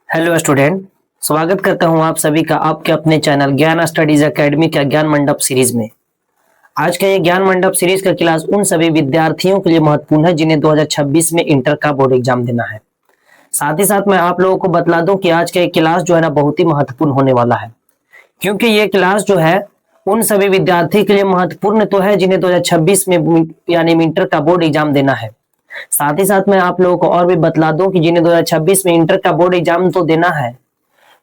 Hello student, स्वागत करता हूं आप सभी का आपके अपने चैनल ज्ञान स्टडीज एकेडमी का ज्ञान मंडप सीरीज में। आज का ये ज्ञान मंडप सीरीज का क्लास उन सभी विद्यार्थियों के लिए महत्वपूर्ण है जिन्हें 2026 में इंटर का बोर्ड एग्जाम देना है। साथ ही साथ मैं आप लोगों को बतला दूं कि आज का ये क्लास जो है ना बहुत ही महत्वपूर्ण होने वाला है, क्योंकि ये क्लास जो है उन सभी विद्यार्थी के लिए महत्वपूर्ण तो है जिन्हें 2026 में यानी इंटर का बोर्ड एग्जाम देना है। साथ ही साथ मैं आप लोगों को और भी बतला दूं कि जिन्हें 2026 में इंटर का बोर्ड एग्जाम तो देना है,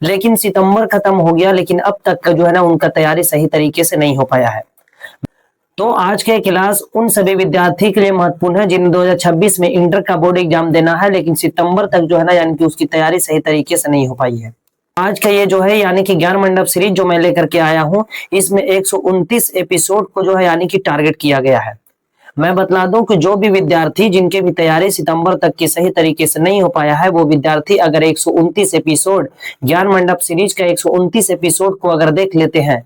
लेकिन सितंबर खत्म हो गया, लेकिन अब तक का जो है ना उनका तैयारी सही तरीके से नहीं हो पाया है। तो आज के क्लास उन सभी विद्यार्थी के लिए महत्वपूर्ण है जिन्हें 2026 में इंटर का बोर्ड एग्जाम देना है, लेकिन सितंबर तक जो है ना यानी कि उसकी तैयारी सही तरीके से नहीं हो पाई है। आज का ये जो है यानी कि ज्ञान मंडप सीरीज जो मैं लेकर के आया हूं, इसमें 129 एपिसोड को जो है यानी कि टारगेट किया गया है। मैं बतला दूं कि जो भी विद्यार्थी जिनके भी तैयारी सितंबर तक की सही तरीके से नहीं हो पाया है, वो विद्यार्थी अगर 129 एपिसोड ज्ञान मंडप सीरीज का 129 एपिसोड को अगर देख लेते हैं,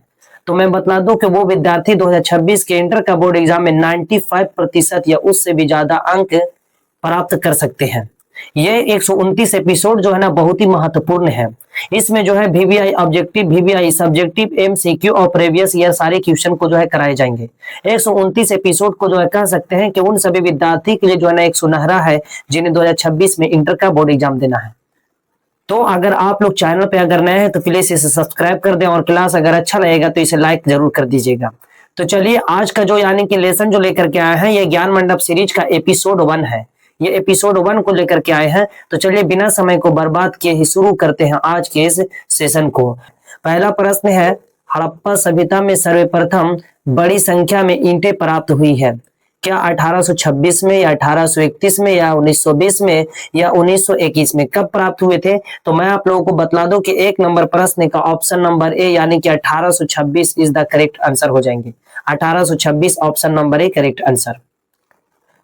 तो मैं बतला दूं कि वो विद्यार्थी 2026 के इंटर का बोर्ड एग्जाम में 95% या उससे भी ज्यादा अंक प्राप्त कर सकते हैं। ये 129 एपिसोड जो है ना बहुत ही महत्वपूर्ण है। इसमें जो है VVI objective, VVI subjective, MCQ और प्रीवियस ईयर सारे क्वेश्चन को जो है कराए जाएंगे। 129 एपिसोड को जो है कह सकते हैं कि उन सभी विद्यार्थी के लिए जो है ना एक सुनहरा है जिन्हें 2026 में इंटर का बोर्ड एग्जाम देना है। तो अगर आप लोग चैनल पे अगर नए हैं तो प्लीज इसे सब्सक्राइब कर दें, और क्लास अगर अच्छा लगेगा तो इसे लाइक जरूर कर दीजिएगा। तो चलिए आज का जो यानी कि लेसन जो लेकर के आए हैं, ये ज्ञान मंडप सीरीज का एपिसोड 1 है। ये एपिसोड 1 को लेकर के आए हैं। तो चलिए बिना समय को बर्बाद किए ही शुरू करते हैं आज के इस सेशन को। पहला प्रश्न है, हड़प्पा सभ्यता में सर्वप्रथम बड़ी संख्या में ईंटें प्राप्त हुई है। क्या 1826 में या 1831 में या 1920 में या 1921 में? कब प्राप्त हुए थे? तो मैं आप लोगों को बतला दूं कि 1 नंबर प्रश्न का ऑप्शन नंबर ए यानी कि 1826 इज द करेक्ट आंसर हो जाएंगे। 1826 option number A correct answer.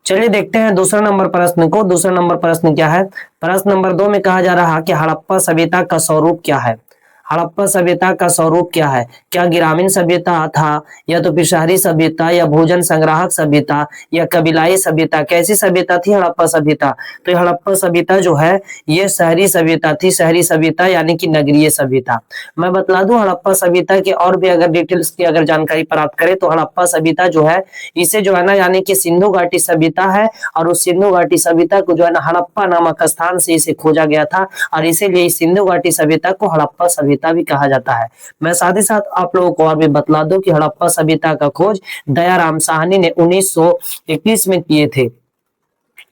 चलिए देखते हैं दूसरा नंबर प्रश्न को। दूसरा नंबर प्रश्न क्या है? प्रश्न नंबर 2 में कहा जा रहा है कि हड़प्पा सभ्यता का स्वरूप क्या है। हड़प्पा सभ्यता का स्वरूप क्या है? क्या ग्रामीण सभ्यता था, या तो फिर शहरी सभ्यता, या भोजन संग्राहक सभ्यता, या कबीलाई सभ्यता? कैसी सभ्यता थी हड़प्पा सभ्यता? तो ये हड़प्पा सभ्यता जो है ये शहरी सभ्यता थी। शहरी सभ्यता यानी कि नगरीय सभ्यता। मैं बतला दूं हड़प्पा सभ्यता के और भी अगर डिटेल्स की अगर जानकारी प्राप्त करें तो हड़प्पा सभ्यता जो है इसे जो है ना यानी कि सिंधु घाटी सभ्यता है, और उस सिंधु घाटी सभ्यता को जो है ना हड़प्पा नामक स्थान से इसे खोजा गया था, और इसीलिए सिंधु घाटी सभ्यता को हड़प्पा सभ्यता भी कहा जाता है। मैं साथ ही साथ आप लोगों को और भी बतला दूं कि हड़प्पा सभ्यता का खोज दयाराम साहनी ने 1921 में किए थे।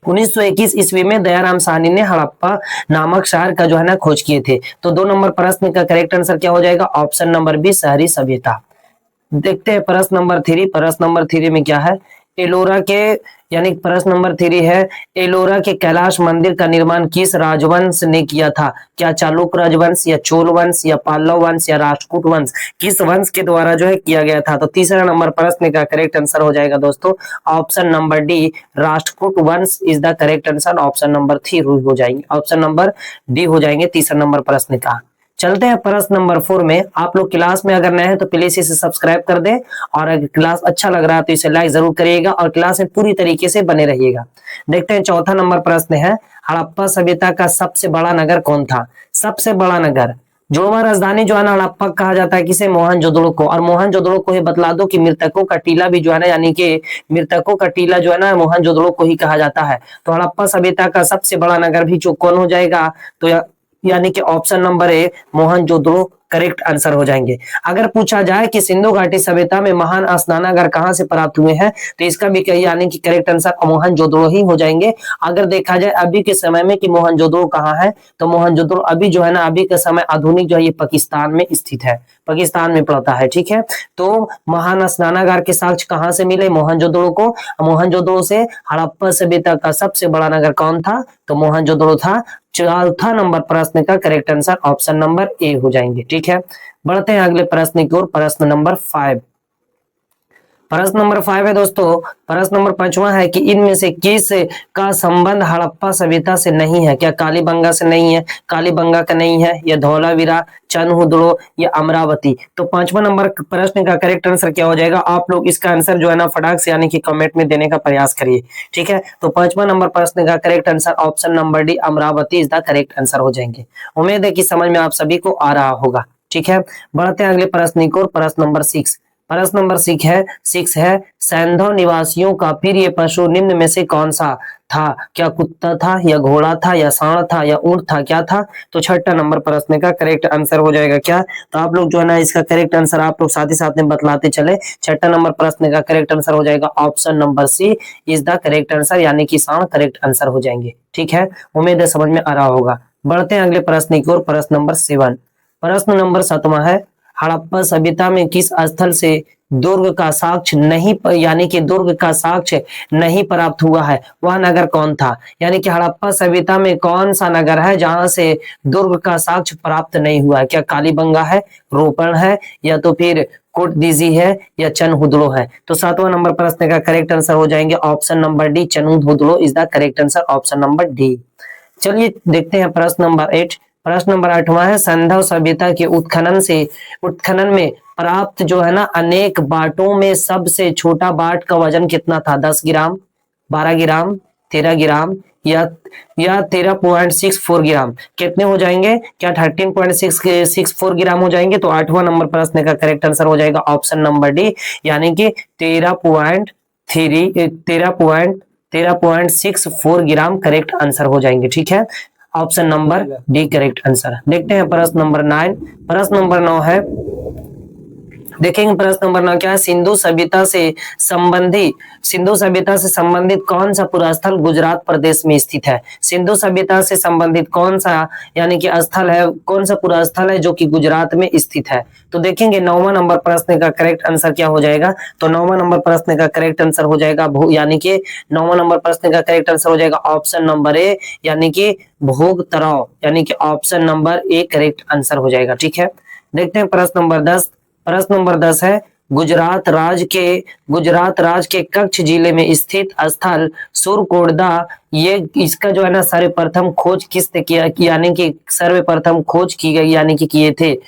1921 ईस्वी में दयाराम साहनी ने हड़प्पा नामक शहर का जो है ना खोज किए थे। तो 2 नंबर प्रश्न का करेक्ट आंसर क्या हो जाएगा? ऑप्शन नंबर बी शहरी सभ्यता। देखते हैं प्रश्न नंबर 3। प्रश्न नंबर 3 में क्या है? एलोरा के यानी प्रश्न नंबर 3 है, एलोरा के कैलाश मंदिर का निर्माण किस राजवंश ने किया था? क्या चालुक्य राजवंश, या चोल वंश, या पल्लव वंश, या राष्ट्रकूट वंश? किस वंश के द्वारा जो है किया गया था? तो तीसरा नंबर प्रश्न का करेक्ट आंसर हो जाएगा दोस्तों ऑप्शन नंबर डी राष्ट्रकूट वंश is the correct answer. Option number 3 हो जाएंगे, ऑप्शन नंबर डी हो जाएंगे तीसरा नंबर प्रश्न का। चलते हैं प्रश्न नंबर 4 में। आप लोग क्लास में अगर नए हैं तो प्लीज इसे सब्सक्राइब कर दें, और अगर क्लास अच्छा लग रहा है तो इसे लाइक जरूर करिएगा, और क्लास में पूरी तरीके से बने रहिएगा। देखते हैं चौथा नंबर प्रश्न है, हड़प्पा सभ्यता का सबसे बड़ा नगर कौन था? सबसे बड़ा नगर, जुड़वा राजधानी जो है ना हड़प्पा कहा जाता है किसे? मोहनजोदड़ो को। और मोहनजोदड़ो को ही बतला दो कि मृतकों का टीला भी जो है ना यानी कि मृतकों का टीला जो है ना मोहनजोदड़ो को ही कहा जाता है। तो हड़प्पा सभ्यता का सबसे बड़ा नगर भी जो कौन हो जाएगा? तो यानी कि ऑप्शन नंबर ए मोहनजोदड़ो करेक्ट आंसर हो जाएंगे। अगर पूछा जाए कि सिंधु घाटी सभ्यता में महान स्नानागार कहां से प्राप्त हुए हैं, तो इसका भी कही यानी कि करेक्ट आंसर मोहनजोदड़ो ही हो जाएंगे। अगर देखा जाए अभी के समय में कि मोहनजोदड़ो कहाँ है, तो मोहनजोदड़ो अभी जो है ना अभी के समय आधुनिक जो है ये पाकिस्तान में स्थित है, पाकिस्तान में पड़ता है। ठीक है, तो महान स्नानागार के साक्ष्य कहां से मिले? मोहनजोदड़ो को। मोहनजोदड़ो से हड़प्पा सभ्यता का सबसे बड़ा नगर कौन था? तो मोहनजोदड़ो था। चौथा नंबर प्रश्न का करेक्ट आंसर ऑप्शन नंबर ए हो जाएंगे। ठीक है, बढ़ते हैं अगले प्रश्न की ओर। प्रश्न नंबर 5। प्रश्न नंबर 5 है दोस्तों, प्रश्न नंबर 5वां है कि इनमें से किस का संबंध हड़प्पा सभ्यता से नहीं है? क्या कालीबंगा से नहीं है, कालीबंगा का नहीं है, या धौलावीरा, चंदहुदड़ो या अमरावती? तो 5वां नंबर प्रश्न का करेक्ट आंसर क्या हो जाएगा? आप लोग इसका आंसर जो है ना फटाक से यानी कि कमेंट में देने का प्रयास करिए, ठीक है। तो 5वां नंबर प्रश्न का correct answer option number D Amravati is the correct answer हो जाएंगे। उम्मीद है कि समझ में आप सभी को आ रहा होगा, ठीक है। बढ़ते हैं अगले प्रश्न की ओर। प्रश्न नंबर 6, प्रश्न नंबर 6 है सैंधव निवासियों का प्रिय पशु निम्न में से कौन सा था? क्या कुत्ता था, या घोड़ा था, या सांड था, या ऊंट था, क्या था? तो 6ठा नंबर प्रश्न का करेक्ट आंसर हो जाएगा क्या? तो आप लोग जो है ना इसका करेक्ट आंसर आप लोग साथ ही साथ में बतलाते चले। 6ठा नंबर प्रश्न का करेक्ट आंसर हो जाएगा option number C is the correct answer, यानी कि सांड करेक्ट आंसर हो जाएंगे, ठीक है। उम्मीद है समझ में आ रहा होगा। बढ़ते हैं अगले प्रश्न की ओर। प्रश्न नंबर 7, प्रश्न नंबर 7वां है हड़प्पा सभ्यता में किस स्थल से दुर्ग का साक्ष्य नहीं यानी कि दुर्ग का साक्ष्य नहीं प्राप्त हुआ है? वह नगर कौन था? यानी कि हड़प्पा सभ्यता में कौन सा नगर है जहां से दुर्ग का साक्ष्य प्राप्त नहीं हुआ है? क्या कालीबंगा है, रोपण है, या तो फिर कोटदीजी है, या चनहुदड़ो है? तो 7वां नंबर प्रश्न का करेक्ट आंसर हो जाएंगे option number D Chanhudaro is the correct answer, option number D. चलिए देखते हैं प्रश्न नंबर 8। प्रश्न नंबर 8वां है सैंधव सभ्यता के उत्खनन में प्राप्त जो है ना अनेक बाटों में सबसे छोटा बाट का वजन कितना था? 10 ग्राम, 12 ग्राम, 13 ग्राम या 13.64 ग्राम? कितने हो जाएंगे? क्या 13.64 ग्राम हो जाएंगे? तो 8वां नंबर प्रश्न का करेक्ट आंसर हो जाएगा ऑप्शन नंबर डी, यानी कि 13.64 ग्राम करेक्ट आंसर हो जाएंगे, ठीक है। Option number D correct answer. देखते हैं प्रश्न नंबर 9। प्रश्न नंबर 9 है, देखेंगे प्रश्न नंबर 9 क्या है? सिंधु सभ्यता से संबंधित कौन सा पुरास्थल गुजरात प्रदेश में स्थित है? सिंधु सभ्यता से संबंधित कौन सा यानी कि स्थल है, कौन सा पुरास्थल है जो कि गुजरात में स्थित है? तो देखेंगे 9वां नंबर प्रश्न का करेक्ट आंसर क्या हो जाएगा? तो 9वां नंबर प्रश्न का करेक्ट आंसर हो जाएगा यानी कि 9वां नंबर प्रश्न का करेक्ट आंसर हो जाएगा ऑप्शन नंबर ए, यानी कि भोगतराव, यानी कि option number A correct answer हो जाएगा, ठीक है। देखते हैं प्रश्न नंबर 10। प्रश्न नंबर 10 है गुजरात राज्य के कच्छ जिले में स्थित स्थल सुरकोटदा, ये इसका जो है ना सर्वप्रथम खोज किसने किया, यानी कि सर्वप्रथम खोज की गई यानी कि किए थे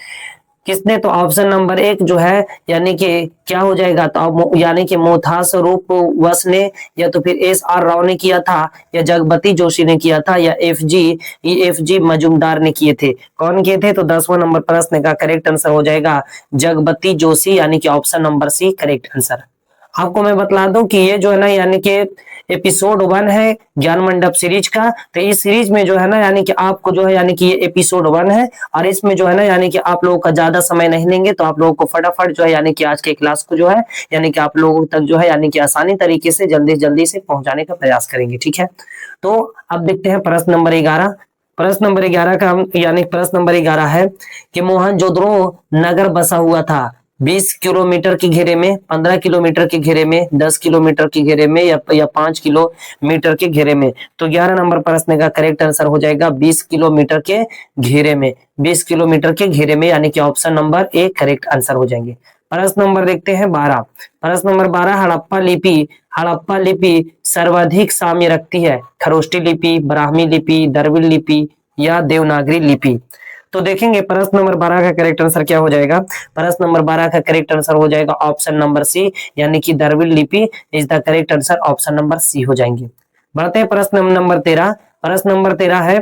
किसने? तो ऑप्शन नंबर 1 जो है यानी कि क्या हो जाएगा? तो यानी कि मोथास रूप वस ने, या तो फिर SR राव ने किया था, या जगबती जोशी ने किया था, या FG मजुमदार ने किए थे। कौन किए थे? तो 10वां नंबर प्रश्न का करेक्ट आंसर हो जाएगा जगबती जोशी, यानी कि option number C correct answer. आपको मैं बतला दूं कि ये जो है ना यानी कि एपिसोड 1 है ज्ञान मंडप सीरीज का। तो इस सीरीज में जो है ना यानी कि आपको जो है यानी कि ये एपिसोड 1 है, और इसमें जो है ना यानी कि आप लोगों का ज्यादा समय नहीं लेंगे, तो आप लोगों को फटाफट जो है यानी कि आज के क्लास को जो है यानी कि आप लोगों तक जो है यानी कि आसानी तरीके से जल्दी से पहुंचाने का प्रयास करेंगे, ठीक है। तो अब देखते हैं प्रश्न नंबर 11। प्रश्न नंबर 11 का यानी प्रश्न नंबर 11 है कि मोहनजोदड़ो नगर बसा हुआ था 20 किलोमीटर के घेरे में, 15 किलोमीटर के घेरे में, 10 किलोमीटर के घेरे में, या 5 किलोमीटर के घेरे में? तो 11 नंबर प्रश्न का करेक्ट आंसर हो जाएगा 20 किलोमीटर के घेरे में, 20 किलोमीटर के घेरे में, यानी कि option number A correct answer हो जाएंगे। प्रश्न नंबर देखते हैं 12। प्रश्न नंबर 12 हड़प्पा लिपि सर्वाधिक साम्य रखती है? खरोष्टी लिपि, ब्राह्मी लिपि, द्रविड़ लिपि, या देवनागरी लिपि? तो देखेंगे प्रश्न नंबर 12 का करेक्ट आंसर क्या हो जाएगा? प्रश्न नंबर 12 का करेक्ट आंसर हो जाएगा ऑप्शन नंबर सी, यानी कि द्रविड़ लिपि is the correct answer, option number C हो जाएंगे। बढ़ते हैं प्रश्न नंबर 13। प्रश्न नंबर 13 है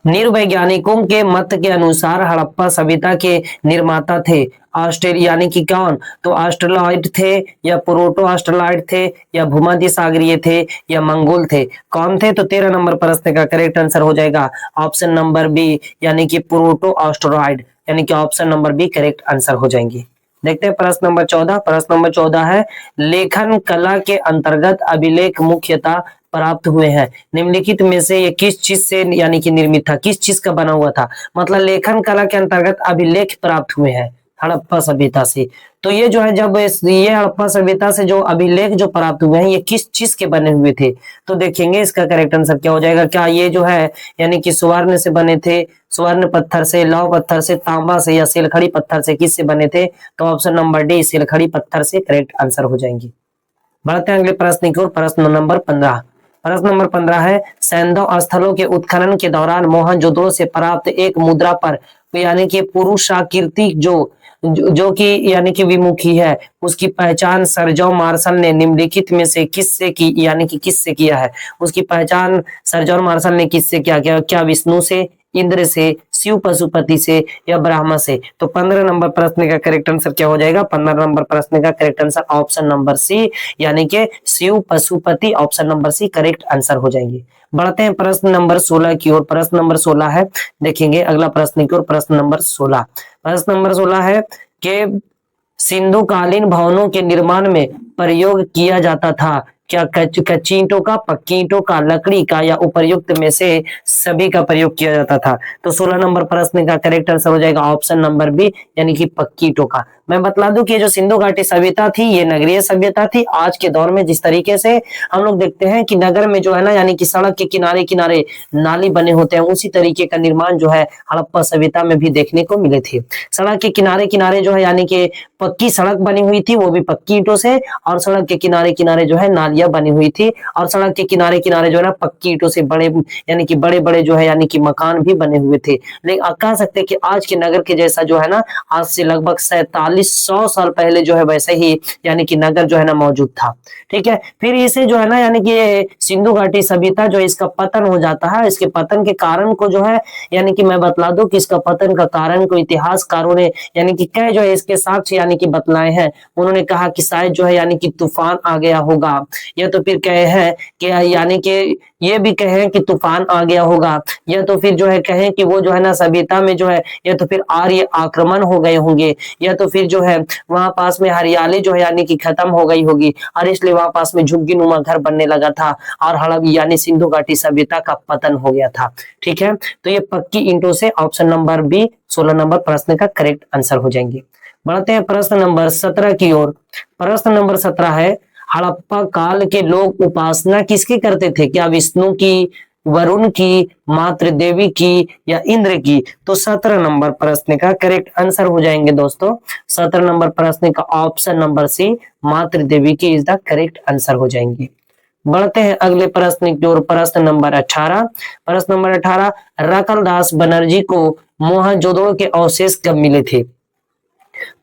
निर्वैज्ञानिकों के मत के अनुसार हड़प्पा सभ्यता के निर्माता थे ऑस्ट्रेलिया यानी कि कौन? तो ऑस्ट्रेलॉइड थे, या प्रोटो ऑस्ट्रेलॉइड थे, या भूमध्य सागरीय थे, या मंगोल थे? कौन थे? तो 13 नंबर प्रश्न का करेक्ट आंसर हो जाएगा ऑप्शन नंबर बी, यानी कि प्रोटो ऑस्ट्रेलॉइड, यानी कि option number B correct answer हो जाएंगे। देखते हैं प्रश्न नंबर 14। प्रश्न नंबर 14 है लेखन कला के अंतर्गत अभिलेख मुख्यतः प्राप्त हुए हैं निम्नलिखित में से ये किस चीज से यानी कि निर्मित था, किस चीज का बना हुआ था? मतलब लेखन कला के अंतर्गत अभिलेख प्राप्त हुए हैं, हड़प्पा सभ्यता से। तो ये जो है जब ये हड़प्पा सभ्यता से जो अभिलेख जो प्राप्त हुए हैं ये किस चीज के बने हुए थे, तो देखेंगे इसका करेक्ट आंसर क्या हो जाएगा। क्या ये जो है यानी कि स्वर्ण से बने थे, स्वर्ण पत्थर से, लौह पत्थर से, तांबा से या सिलखड़ी पत्थर से, किससे बने थे, तो ऑप्शन नंबर डी सिलखड़ी पत्थर से करेक्ट आंसर हो जाएंगे। बढ़ते हैं अगले प्रश्न की ओर। प्रश्न नंबर 15। प्रश्न नंबर 15 है सैंधव स्थलों के उत्खनन के दौरान मोहनजोदड़ो से प्राप्त एक मुद्रा पर यानी कि पुरुषाकृति जो कि यानी कि विमुखी है, उसकी पहचान सर जॉन मार्शल ने निम्नलिखित में से किससे की यानी कि किससे किया है। उसकी पहचान सर जॉन मार्शल ने किससे किया, क्या विष्णु से, इंद्र से, शिव पशुपति से या ब्रह्मा से। तो 15 नंबर प्रश्न का करेक्ट आंसर क्या हो जाएगा। 15 नंबर प्रश्न का correct answer option number C यानी कि Shiva Pashupati, option number C correct answer हो जाएंगे। बढ़ते हैं प्रश्न नंबर 16 की ओर। प्रश्न नंबर 16 है, देखेंगे अगला प्रश्न की ओर। प्रश्न नंबर 16, प्रश्न नंबर 16 है कि सिंधु कालीन भवनों के निर्माण में प्रयोग किया जाता था, क्या कच्ची ईंटों का, पक्की ईंटों का, लकड़ी का या उपर्युक्त में से सभी का प्रयोग किया जाता था। तो 16 नंबर प्रश्न का करेक्ट आंसर हो जाएगा ऑप्शन नंबर बी यानी कि पक्की ईंटों का। मैं बतला दूं कि जो सिंधु घाटी सभ्यता थी ये नगरीय सभ्यता थी। आज के दौर में जिस तरीके से हम लोग देखते हैं कि नगर में जो है ना यानी कि सड़क के किनारे किनारे नाली बने होते हैं, उसी तरीके का निर्माण जो है हड़प्पा सभ्यता में भी देखने को मिले थे। सड़क के किनारे किनारे जो है यानी कि पक्की सड़क बनी हुई थी, वो भी पक्की ईंटों से, और सड़क के किनारे किनारे जो है नालियां बनी हुई थी, और सड़क के किनारे किनारे जो है ना पक्की ईंटों से बड़े यानी कि बड़े बड़े जो है यानी कि मकान भी बने हुए थे। लेकिन कह सकते हैं कि आज के नगर के जैसा जो है ना आज से लगभग 4700 साल पहले जो है वैसे ही यानी कि नगर जो है ना मौजूद था। ठीक है, फिर इसे जो है ना यानी कि सिंधु घाटी सभ्यता जो इसका पतन हो जाता है, इसके पतन के कारण को जो है यानी कि मैं बतला दूं कि इसका पतन का कारण को इतिहासकारों ने यानी कि कई जो है इसके साक्ष्य यानी कि बतलाए हैं। उन्होंने कहा कि शायद जो है यानी कि तूफान आ गया होगा, या तो फिर कहे हैं कि यानी कि ये भी कहें कि तूफान आ गया होगा, या तो फिर जो है कहें कि वो जो है ना सभ्यता में जो है या तो फिर आर्य आक्रमण हो गए होंगे, या तो फिर जो है वहां पास में हरियाली जो है यानी कि खत्म हो गई होगी और इसलिए वहां पास में झुग्गी नुमा घर बनने लगा था और हड़प यानी सिंधु घाटी सभ्यता का पतन हो गया था। ठीक है, तो ये पक्की ईंटों से ऑप्शन नंबर बी 16 नंबर प्रश्न का करेक्ट आंसर हो जाएंगे। बढ़ते हैं प्रश्न नंबर 17 की ओर। प्रश्न नंबर 17 है हड़प्पा काल के लोग उपासना किसकी करते थे, क्या विष्णु की, वरुण की, मातृ देवी की या इंद्र की। तो 17 नंबर प्रश्न का करेक्ट आंसर हो जाएंगे दोस्तों 17 नंबर प्रश्न का ऑप्शन नंबर सी मातृ देवी की इज द करेक्ट आंसर हो जाएंगे। बढ़ते हैं अगले प्रश्न की ओर। प्रश्न नंबर 18। प्रश्न नंबर 18 रखलदास बनर्जी को मोहनजोदड़ो के अवशेष कब मिले थे।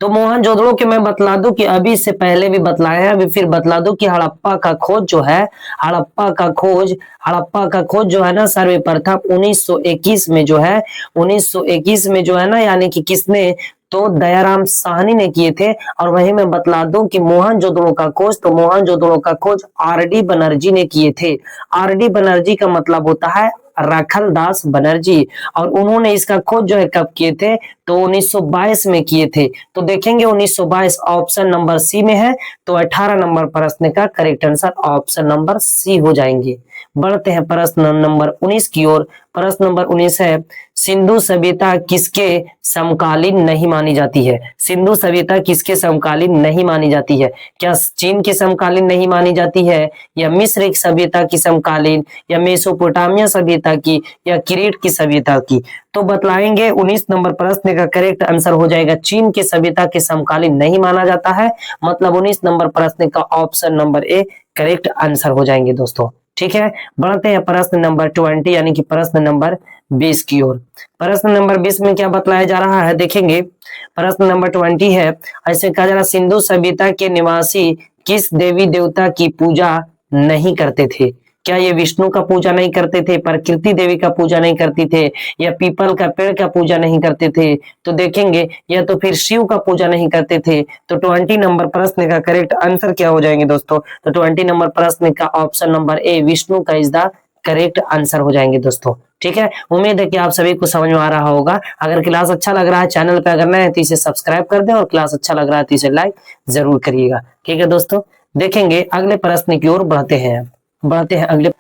तो मोहनजोदड़ो के मैं बतला दूं कि अभी इससे पहले भी बतलाया है, अभी फिर बतला दूं कि हड़प्पा का खोज जो है हड़प्पा का खोज जो है ना सर्वप्रथम 1921 में जो है 1921 में जो है ना यानी कि किसने, तो दयाराम साहनी ने किए थे। और वही मैं बतला दूं कि मोहनजोदड़ो का खोज, तो मोहनजोदड़ो का खोज आर.डी. बनर्जी ने किए थे। आर.डी. बनर्जी का मतलब होता है रखलदास बनर्जी, और उन्होंने इसका खोज जो है कब किए थे, तो 1922 में किए थे। तो देखेंगे 1922 ऑप्शन नंबर सी में है, तो 18 नंबर प्रश्न का correct answer option number C हो जाएंगे। बढ़ते हैं प्रश्न नंबर 19 की ओर। प्रश्न नंबर 19 है सिंधु सभ्यता किसके समकालीन नहीं मानी जाती है। सिंधु सभ्यता किसके समकालीन नहीं मानी जाती है, क्या चीन के समकालीन नहीं मानी जाती है, या मिस्र की सभ्यता की समकालीन, या मेसोपोटामिया सभ्यता की, या क्रीट की सभ्यता की। तो बतलाएंगे 19 नंबर प्रश्न का करेक्ट आंसर हो जाएगा चीन के सभ्यता के समकालीन नहीं माना जाता है, मतलब 19 नंबर प्रश्न का option number A correct answer हो जाएंगे दोस्तों। ठीक है, बढ़ते हैं प्रश्न नंबर 20 यानी कि प्रश्न नंबर 20 की ओर। प्रश्न नंबर 20 में क्या बतलाया जा रहा है, देखेंगे प्रश्न नंबर 20 है ऐसे कहा जा रहा सिंधु सभ्यता के निवासी किस देवी देवता की पूजा नहीं करते थे। क्या ये विष्णु का पूजा नहीं करते थे, प्रकृति देवी का पूजा नहीं करती थे, या पीपल का पेड़ का पूजा नहीं करते थे। तो देखेंगे या तो फिर शिव का पूजा नहीं करते थे। तो 20 नंबर प्रश्न का करेक्ट आंसर क्या हो जाएंगे दोस्तों, तो 20 नंबर प्रश्न का ऑप्शन नंबर ए विष्णु का इज द करेक्ट आंसर हो जाएंगे दोस्तों। ठीक है, उम्मीद है कि आप सभी को समझ में आ रहा होगा। अगर क्लास अच्छा लग रहा है, चैनल पे अगर नए हैं तो इसे सब्सक्राइब कर दें, और क्लास अच्छा लग रहा है तो इसे लाइक जरूर करिएगा। ठीक है दोस्तों, देखेंगे अगले प्रश्न की ओर बढ़ते हैं अगले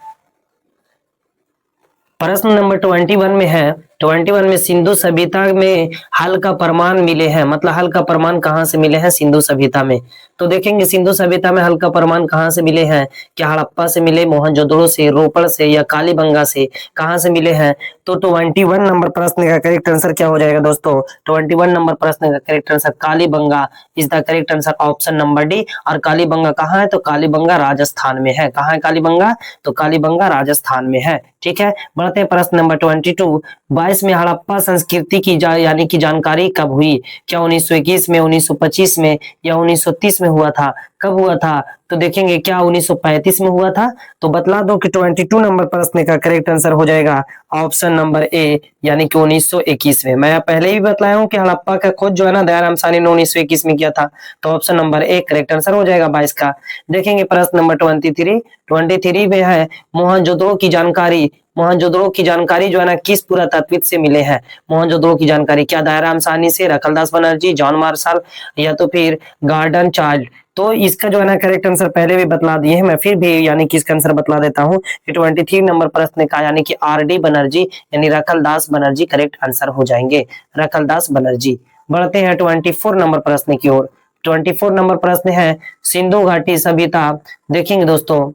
प्रश्न नंबर 21 में है 21 में सिंधु सभ्यता में हल का प्रमाण मिले हैं, मतलब हल का प्रमाण कहाँ से मिले हैं? सिंधु सभ्यता में। तो देखेंगे सिंधु सभ्यता में हल का प्रमाण कहाँ से मिले हैं? क्या हड़प्पा से मिले, मोहनजोदड़ो से, रोपड़ से या कालीबंगा से? कहाँ से मिले हैं? तो 21 नंबर प्रश्न का करेक्ट आंसर क्या हो जाएगा दोस्तों? 21 नंबर प्रश्न का correct answer Kalibanga is the correct answer, option number D. और कालीबंगा कहाँ है? तो कालीबंगा राजस्थान में है। कहाँ है कालीबंगा? तो कालीबंगा राजस्थान में है। ठीक है, बढ़ते हैं प्रश्न नंबर 22। 22 में हड़प्पा संस्कृति की यानी कि जानकारी कब हुई? क्या 1921 में, 1925 में या 1930 में हुआ था? कब हुआ था? तो देखेंगे क्या 1935 में हुआ था? तो बतला दो कि 22 नंबर प्रश्न का करेक्ट आंसर हो जाएगा ऑप्शन नंबर ए, यानी कि 1921 में। मैं पहले ही बताया हूं कि हड़प्पा का खोज जो है ना दयाराम साहनी ने 1921 में किया था। तो option number A correct answer हो जाएगा 22 का। देखेंगे प्रश्न नंबर 23 में है मोहनजोदड़ो की जानकारी। मोहनजोदड़ो की जानकारी जो है ना किस पुरातत्वविद से मिले हैं? मोहनजोदड़ो की जानकारी क्या दयाराम साहनी से, रखलदास बनर्जी, जॉन मार्शल या तो फिर गार्डन चार्ल्ड? तो इसका जो है ना करेक्ट आंसर पहले भी बतला दिए हैं, मैं फिर भी यानी कि इसका आंसर बतला देता हूँ कि 23 नंबर प्रश्न का यानी कि आर.डी. बनर्जी यानी रखलदास बनर्जी करेक्ट आंसर हो जाएंगे, रखलदास बनर्जी। बढ़ते हैं 24 नंबर प्रश्न की ओर। 24 नंबर प्रश्न है सिंधु घाटी सभ्यता। देखेंगे दोस्तों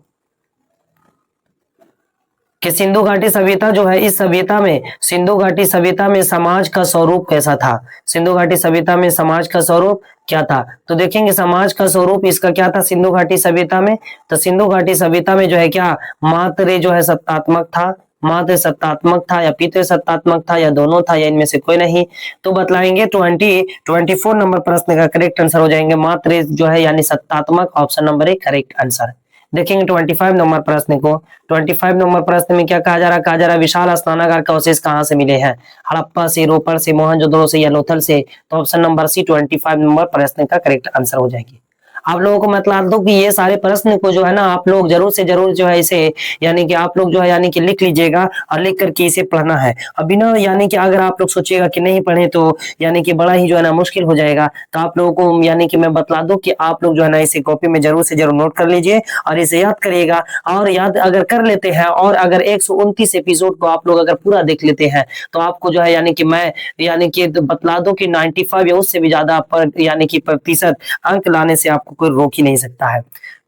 कि सिंधु घाटी सभ्यता जो है, इस सभ्यता में सिंधु घाटी सभ्यता में समाज का स्वरूप कैसा था? सिंधु घाटी सभ्यता में समाज का स्वरूप क्या था? तो देखेंगे समाज का स्वरूप इसका क्या था सिंधु घाटी सभ्यता में? तो सिंधु घाटी सभ्यता में जो है क्या मात्र जो है सत्तात्मक था, मात्र सत्तात्मक था या पितृ सत्तात्मक था या दोनों था या इनमें से कोई नहीं? तो बतलाएंगे 24 नंबर प्रश्न का करेक्ट आंसर हो जाएंगे मात्र जो है यानी सत्तात्मक, option number A correct answer. देखेंगे 25 नंबर प्रश्न को। 25 नंबर प्रश्न में क्या कहा जा रहा है? कहा जा रहा है विशाल स्नानागार का अवशेष कहाँ से मिले हैं? हड़प्पा से, रोपड़ से, मोहनजोदड़ो से या लोथल से? तो ऑप्शन नंबर सी 25 नंबर प्रश्न का करेक्ट आंसर हो जाएगी। आप लोगों को मतलब दो कि ये सारे प्रश्न को जो है ना आप लोग जरूर से जरूर जो है इसे यानी कि आप लोग जो है यानी कि लिख लीजिएगा और लिख करके इसे पढ़ना है। अब बिना यानी कि अगर आप लोग सोचिएगा कि नहीं पढ़े तो यानी कि बड़ा ही जो है ना मुश्किल हो जाएगा। तो आप लोगों को यानी कि मैं बतला दूं कि आप लोग जो है ना इसे कॉपी में जरूर से जरूर नोट कर लीजिए और इसे याद करिएगा। और याद अगर कर लेते हैं और अगर 129 एपिसोड को आप लोग अगर पूरा देख लेते हैं तो आपको जो है यानी कि मैं यानी कि बतला दूं कि 95 या उससे भी ज्यादा पर यानी कि प्रतिशत अंक लाने से आपको कोई रोक ही नहीं सकता है।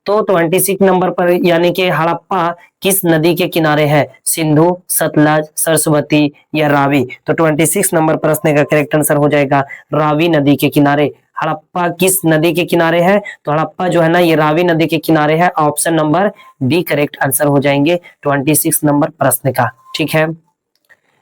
तो 26 नंबर पर यानी कि हड़प्पा किस नदी के किनारे है? सिंधु, सतलज, सरस्वती या रावी? तो 26 नंबर प्रश्न का करेक्ट आंसर हो जाएगा रावी नदी के किनारे। हड़प्पा किस नदी के किनारे है? तो हड़प्पा जो है ना ये रावी नदी के किनारे है, option number B correct answer हो जाएंगे 26 नंबर प्रश्न का। ठीक है,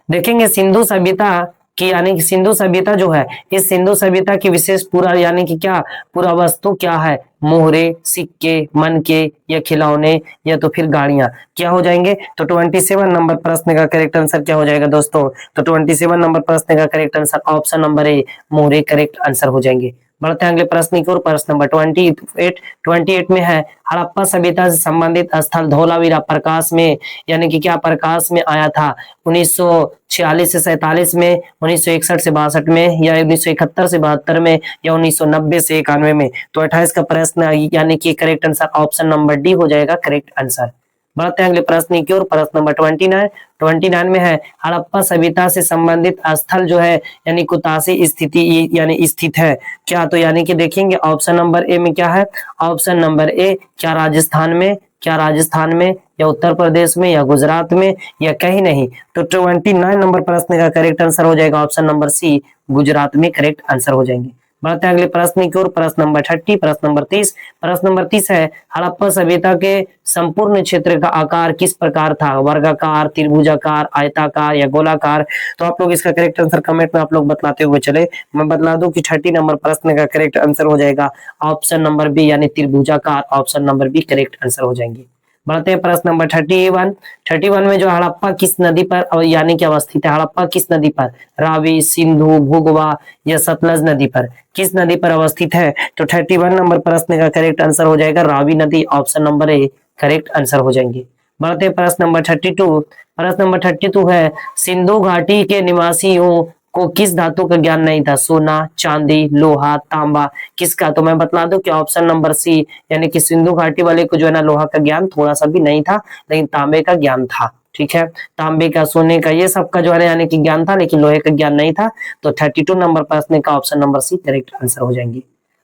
देखेंगे सिंधु सभ्यता की यानी कि सिंधु सभ्यता जो है इस सिंधु सभ्यता की विशेष पूरा यानी कि क्या पूरा वस्तु क्या है? मोहरे, सिक्के, मनके या खिलौने या तो फिर गाड़ियां? क्या हो जाएंगे? तो 27 नंबर प्रश्न का करेक्ट आंसर क्या हो जाएगा दोस्तों? तो 27 नंबर प्रश्न का करेक्ट आंसर ऑप्शन नंबर ए मोहरे करेक्ट आंसर हो जाएंगे। बढ़ते हैं अगले प्रश्न की ओर। प्रश्न नंबर 28 में है हड़प्पा सभ्यता से संबंधित स्थल धौलावीरा प्रकाश में यानी कि क्या प्रकाश में आया था? 1946 से 47 में, 1961 से 62 में या 1971 से 72 में या 1990 से 91 में? तो 28 का प्रश्न यानी कि correct answer option number D हो जाएगा करेक्ट आंसर। बढ़ते हैं अगले प्रश्न की ओर। प्रश्न नंबर 29 में है हड़प्पा सभ्यता से संबंधित स्थल जो है यानी कुतासी स्थिति यानी स्थित है क्या? तो यानी कि देखेंगे ऑप्शन नंबर ए में क्या है? ऑप्शन नंबर ए क्या राजस्थान में? क्या राजस्थान में या उत्तर प्रदेश में या गुजरात में या कहीं नहीं? तो 29 नंबर प्रश्न का करेक्ट आंसर हो जाएगा ऑप्शन नंबर सी गुजरात में करेक्ट आंसर हो जाएंगे। बढ़ते हैं अगले प्रश्न की ओर। प्रश्न नंबर 30, प्रश्न नंबर 30। प्रश्न नंबर 30 है हड़प्पा सभ्यता के संपूर्ण क्षेत्र का आकार किस प्रकार था? वर्गाकार, त्रिभुजाकार, आयताकार या गोलाकार? तो आप लोग इसका करेक्ट आंसर कमेंट में आप लोग बतलाते हुए चले। मैं बतला दूं कि 30 नंबर प्रश्न का करेक्ट आंसर हो जाएगा ऑप्शन नंबर बी यानी त्रिभुजाकार, option number B correct answer हो जाएंगे। बढ़ते हैं प्रश्न नंबर 31 में जो हड़प्पा किस नदी पर यानी कि अवस्थित है? हड़प्पा किस नदी पर? रावी, सिंधु, भूगवा या सतलज नदी पर? किस नदी पर अवस्थित है? तो 31 नंबर प्रश्न का करेक्ट आंसर हो जाएगा रावी नदी, option number A correct answer हो जाएंगे। बढ़ते हैं प्रश्न नंबर 32। प्रश्न नंबर 32 है सिंधु घाटी के निवासियों को किस धातु का ज्ञान नहीं था? सोना, चांदी, लोहा, तांबा? किसका? तो मैं बतला दूं कि ऑप्शन नंबर सी यानी कि सिंधु घाटी वाले को जो है ना लोहा का ज्ञान थोड़ा सा भी नहीं था लेकिन तांबे का ज्ञान था। ठीक है, तांबे का, सोने का, ये सब का जो है यानी कि ज्ञान था, लेकिन लोहे का ज्ञान नहीं था। तो 32 नंबर प्रश्न का option number C correct answer हो जाएंगे।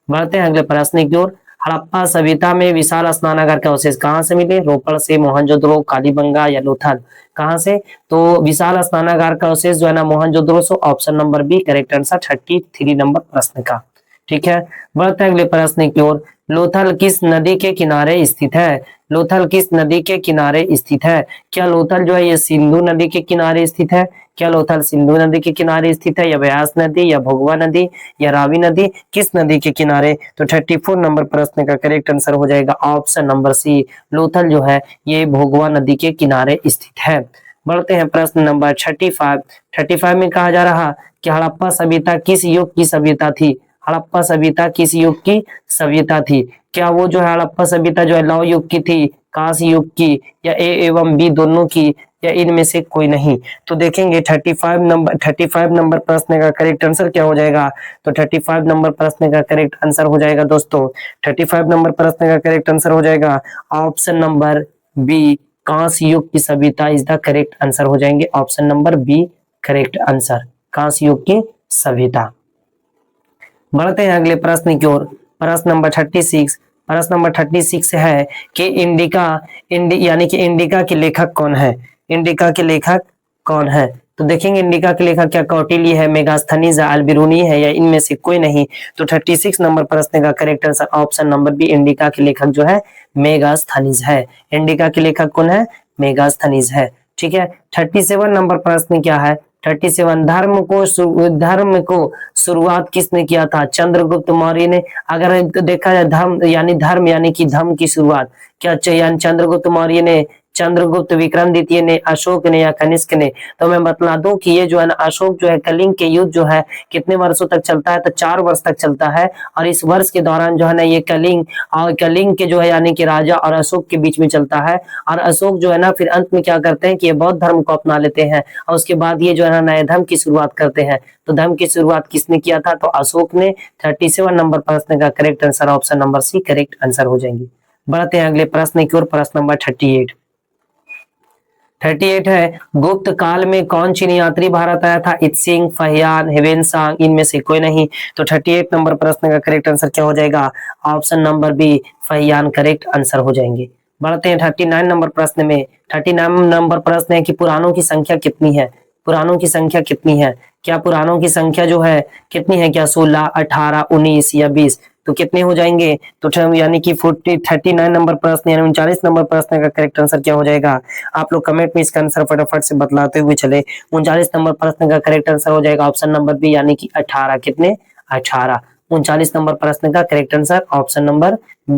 बढ़ते हैं अगले प्रश्न की ओर। हड़प्पा सभ्यता में विशाल स्नानागार के अवशेष कहाँ से मिले? रोपड़ से, मोहनजोदड़ो, कालीबंगा या लोथल? कहाँ से? तो विशाल स्नानागार का अवशेष जो है ना मोहनजोदड़ो से, option number B correct answer 33 number प्रश्न का। ठीक है, बढ़ते हैं अगले प्रश्न की ओर। लोथल किस नदी के किनारे स्थित है? लोथल किस नदी के किनारे स्थित है? क्या लोथल जो है ये सिंधु नदी के किनारे स्थित है? क्या लोथल सिंधु नदी के किनारे स्थित है, या व्यास नदी, या भोगवा नदी, या रावी नदी? किस नदी के किनारे? तो 34 नंबर प्रश्न का करेक्ट आंसर हो जाएगा ऑप्शन नंबर सी, लोथल जो है ये भोगवा नदी के किनारे स्थित है। बढ़ते हैं प्रश्न नंबर 35। 35 में कहा जा रहा कि हड़प्पा सभ्यता किस युग की सभ्यता थी? हड़प्पा सभ्यता किस युग की सभ्यता थी? क्या वो जो है हड़प्पा सभ्यता जो है लौह युग की थी, कांस्य युग की, या ए एवं बी दोनों की, या इनमें से कोई नहीं? तो देखेंगे 35 नंबर प्रश्न का करेक्ट आंसर क्या हो जाएगा। तो 35 नंबर प्रश्न का करेक्ट आंसर हो जाएगा दोस्तों, 35 नंबर प्रश्न का करेक्ट आंसर हो जाएगा ऑप्शन नंबर बी, कांस्य युग की सभ्यता इज द करेक्ट आंसर हो जाएंगे। Option number B correct answer, कांस्य युग की सभ्यता। बढ़ते हैं अगले प्रश्न की ओर। प्रश्न नंबर 36। प्रश्न नंबर 36 है कि यानी कि इंडिका के लेखक कौन है? इंडिका के लेखक कौन है? तो देखेंगे इंडिका के लेखक क्या कौटिल्य है, मेगास्थनीज है, अल्बिरूनी है, या इनमें से कोई नहीं? तो 36 नंबर प्रश्न का correct answer option number B, Indica के लेखक जो है मेगास्थनीज है। इंडिका के लेखक कौन है? मेगास्थनीज है। ठीक है, 37 नंबर प्रश्न क्या है? 37 धर्म को शुरुआत किसने किया था? चंद्रगुप्त मौर्य ने। अगर देखा जाए धर्म यानी कि धर्म की शुरुआत क्या चंद्रगुप्त मौर्य ने, चंद्रगुप्त विक्रम द्वितीय ने, अशोक ने, या कनिष्क ने? तो मैं बतला दूं कि ये जो है ना अशोक जो है कलिंग के युद्ध जो है कितने वर्षों तक चलता है? तो 4 वर्ष तक चलता है। और इस वर्ष के दौरान जो है ना ये कलिंग के जो है यानी कि राजा और अशोक के बीच में चलता है। और अशोक जो है ना फिर अंत में क्या करते हैं कि ये बौद्ध धर्म को अपना लेते हैं, और उसके बाद ये जो है ना नए धर्म की शुरुआत करते हैं। तो धर्म की शुरुआत किसने किया था? तो अशोक ने। 37 नंबर प्रश्न का correct answer option number C correct answer हो जाएंगे। बढ़ते हैं अगले प्रश्न की ओर। प्रश्न नंबर 38। 38 है, गुप्त काल में कौन चीनी यात्री भारत आया था? इत्सिंग, फहियान, हेवेनसांग, इनमें से कोई नहीं? तो 38 नंबर प्रश्न का करेक्ट आंसर क्या हो जाएगा? Option number B, Fahien correct answer हो जाएंगे। बढ़ते हैं 39 नंबर प्रश्न में। 39 नंबर प्रश्न है कि पुराणों की संख्या कितनी है? पुराणों की संख्या कितनी है? क्या पुराणों की संख्या जो है कितनी है? क्या 16, 18, 19 या 20? तो कितने हो जाएंगे? तो यानी कि 39 नंबर प्रश्न यानी 39 नंबर प्रश्न का करेक्ट आंसर क्या हो जाएगा? आप लोग कमेंट में इसका आंसर फटाफट से बतलाते हुए चले। 39 नंबर प्रश्न का करेक्ट आंसर हो जाएगा ऑप्शन नंबर बी यानी कि 18। कितने? 18। 39 नंबर प्रश्न का करेक्ट आंसर ऑप्शन नंबर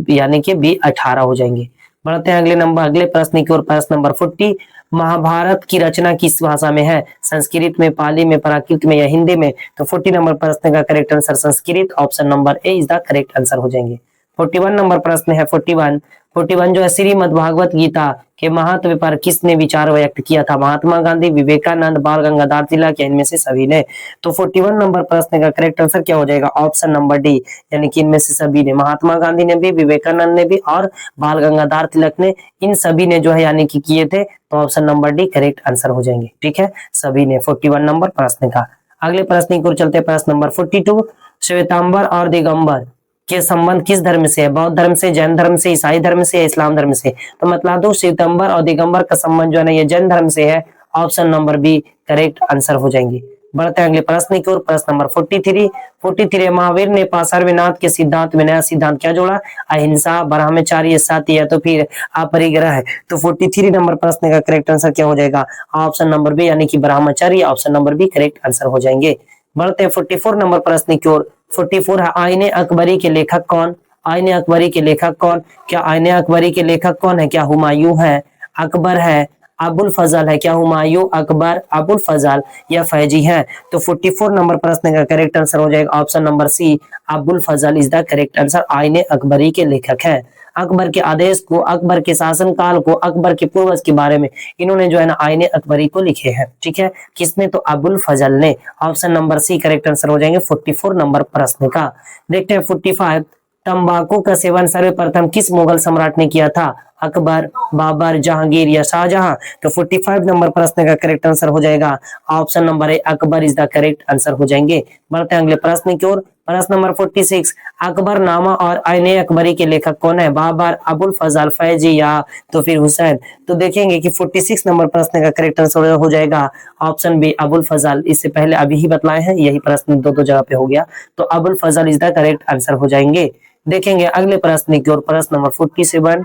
यानी कि बी 18 हो जाएंगे। बढ़ते हैं अगले प्रश्न की ओर। प्रश्न नंबर 40। महाभारत की रचना किस भाषा में है? संस्कृत में, पाली में, प्राकृत में, या हिंदी में? तो 40 नंबर प्रश्न का correct answer Sanskrit, option number A is the correct answer हो जाएंगे। 41 नंबर प्रश्न है 41 जो है श्रीमद् भागवत गीता के महत्व पर किसने विचार व्यक्त किया था? महात्मा गांधी, विवेकानंद, बाल गंगाधर तिलक, या इनमें से सभी ने? तो 41 नंबर प्रश्न का करेक्ट आंसर क्या हो जाएगा? ऑप्शन नंबर डी यानी कि इनमें से सभी ने। महात्मा गांधी ने भी, विवेकानंद ने भी, और बाल गंगाधर तिलक ने, इन सभी ने जो है यानी कि किए थे। तो option number D correct answer हो जाएंगे। ठीक है, सभी ने 41 नंबर प्रश्न का। अगले प्रश्न की ओर चलते हैं। प्रश्न नंबर 42। श्वेतांबर और दिगंबर के संबंध किस धर्म से है? बौद्ध धर्म से, जैन धर्म से, ईसाई धर्म से, या इस्लाम धर्म से? तो मतलब दो श्वेतांबर और दिगंबर का संबंध जो है ना ये जैन धर्म से है। Option number B correct answer हो जाएंगे। बढ़ते हैं अगले प्रश्न की ओर। प्रश्न नंबर 43 महावीर ने पार्श्वनाथ के सिद्धांत में नया सिद्धांत क्या जोड़ा? अहिंसा, ब्रह्मचर्य, सत्य, या तो फिर अपरिग्रह है? तो 43 नंबर प्रश्न का करेक्ट आंसर क्या हो जाएगा? ऑप्शन नंबर बी यानी कि ब्रह्मचर्य, option number B correct answer हो जाएंगे। बढ़ते हैं 44 नंबर प्रश्न की ओर। 44 है, आईने अकबरी के लेखक कौन? आईने अकबरी के लेखक कौन? क्या आईने अकबरी के लेखक कौन है? क्या हुमायूं है, अकबर है, अबुल फजल है? क्या हुमायूं, अकबर, अबुल फजल, या फैजी है? तो 44 नंबर प्रश्न का करेक्ट आंसर हो जाएगा option number C, Abul Fazl is the correct answer. Ain Akbari के लेखक हैं। अकबर के आदेश को, अकबर के शासनकाल को, अकबर के पूर्वज के बारे में इन्होंने जो है ना आईने अकबरी को लिखे हैं। ठीक है, किसने? तो अबुल फजल ने। Option number C correct answer हो जाएंगे 44 नंबर प्रश्न का। देखते हैं 45। तंबाकू का सेवन सर्वप्रथम किस मुगल सम्राट ने किया था? अकबर, बाबर, जहांगीर या शाहजहां? तो 45 नंबर प्रश्न का करेक्ट आंसर हो जाएगा option number A, Akbar is the correct answer हो जाएंगे। बढ़ते हैं अगले प्रश्न की ओर। प्रश्न नंबर 46, अकबरनामा और आईने अकबरी के लेखक कौन है? बाबर, अबुल फजल, फैजी या तो फिर हुसैन? तो देखेंगे कि 46 नंबर प्रश्न का करेक्ट आंसर हो जाएगा ऑप्शन बी, अबुल फजल। इससे पहले अभी ही बतलाए हैं, यही प्रश्न दो दो जगह पे हो गया, तो Abul Fazl is the correct answer हो जाएंगे। देखेंगे अगले प्रश्न की ओर। प्रश्न नंबर 47,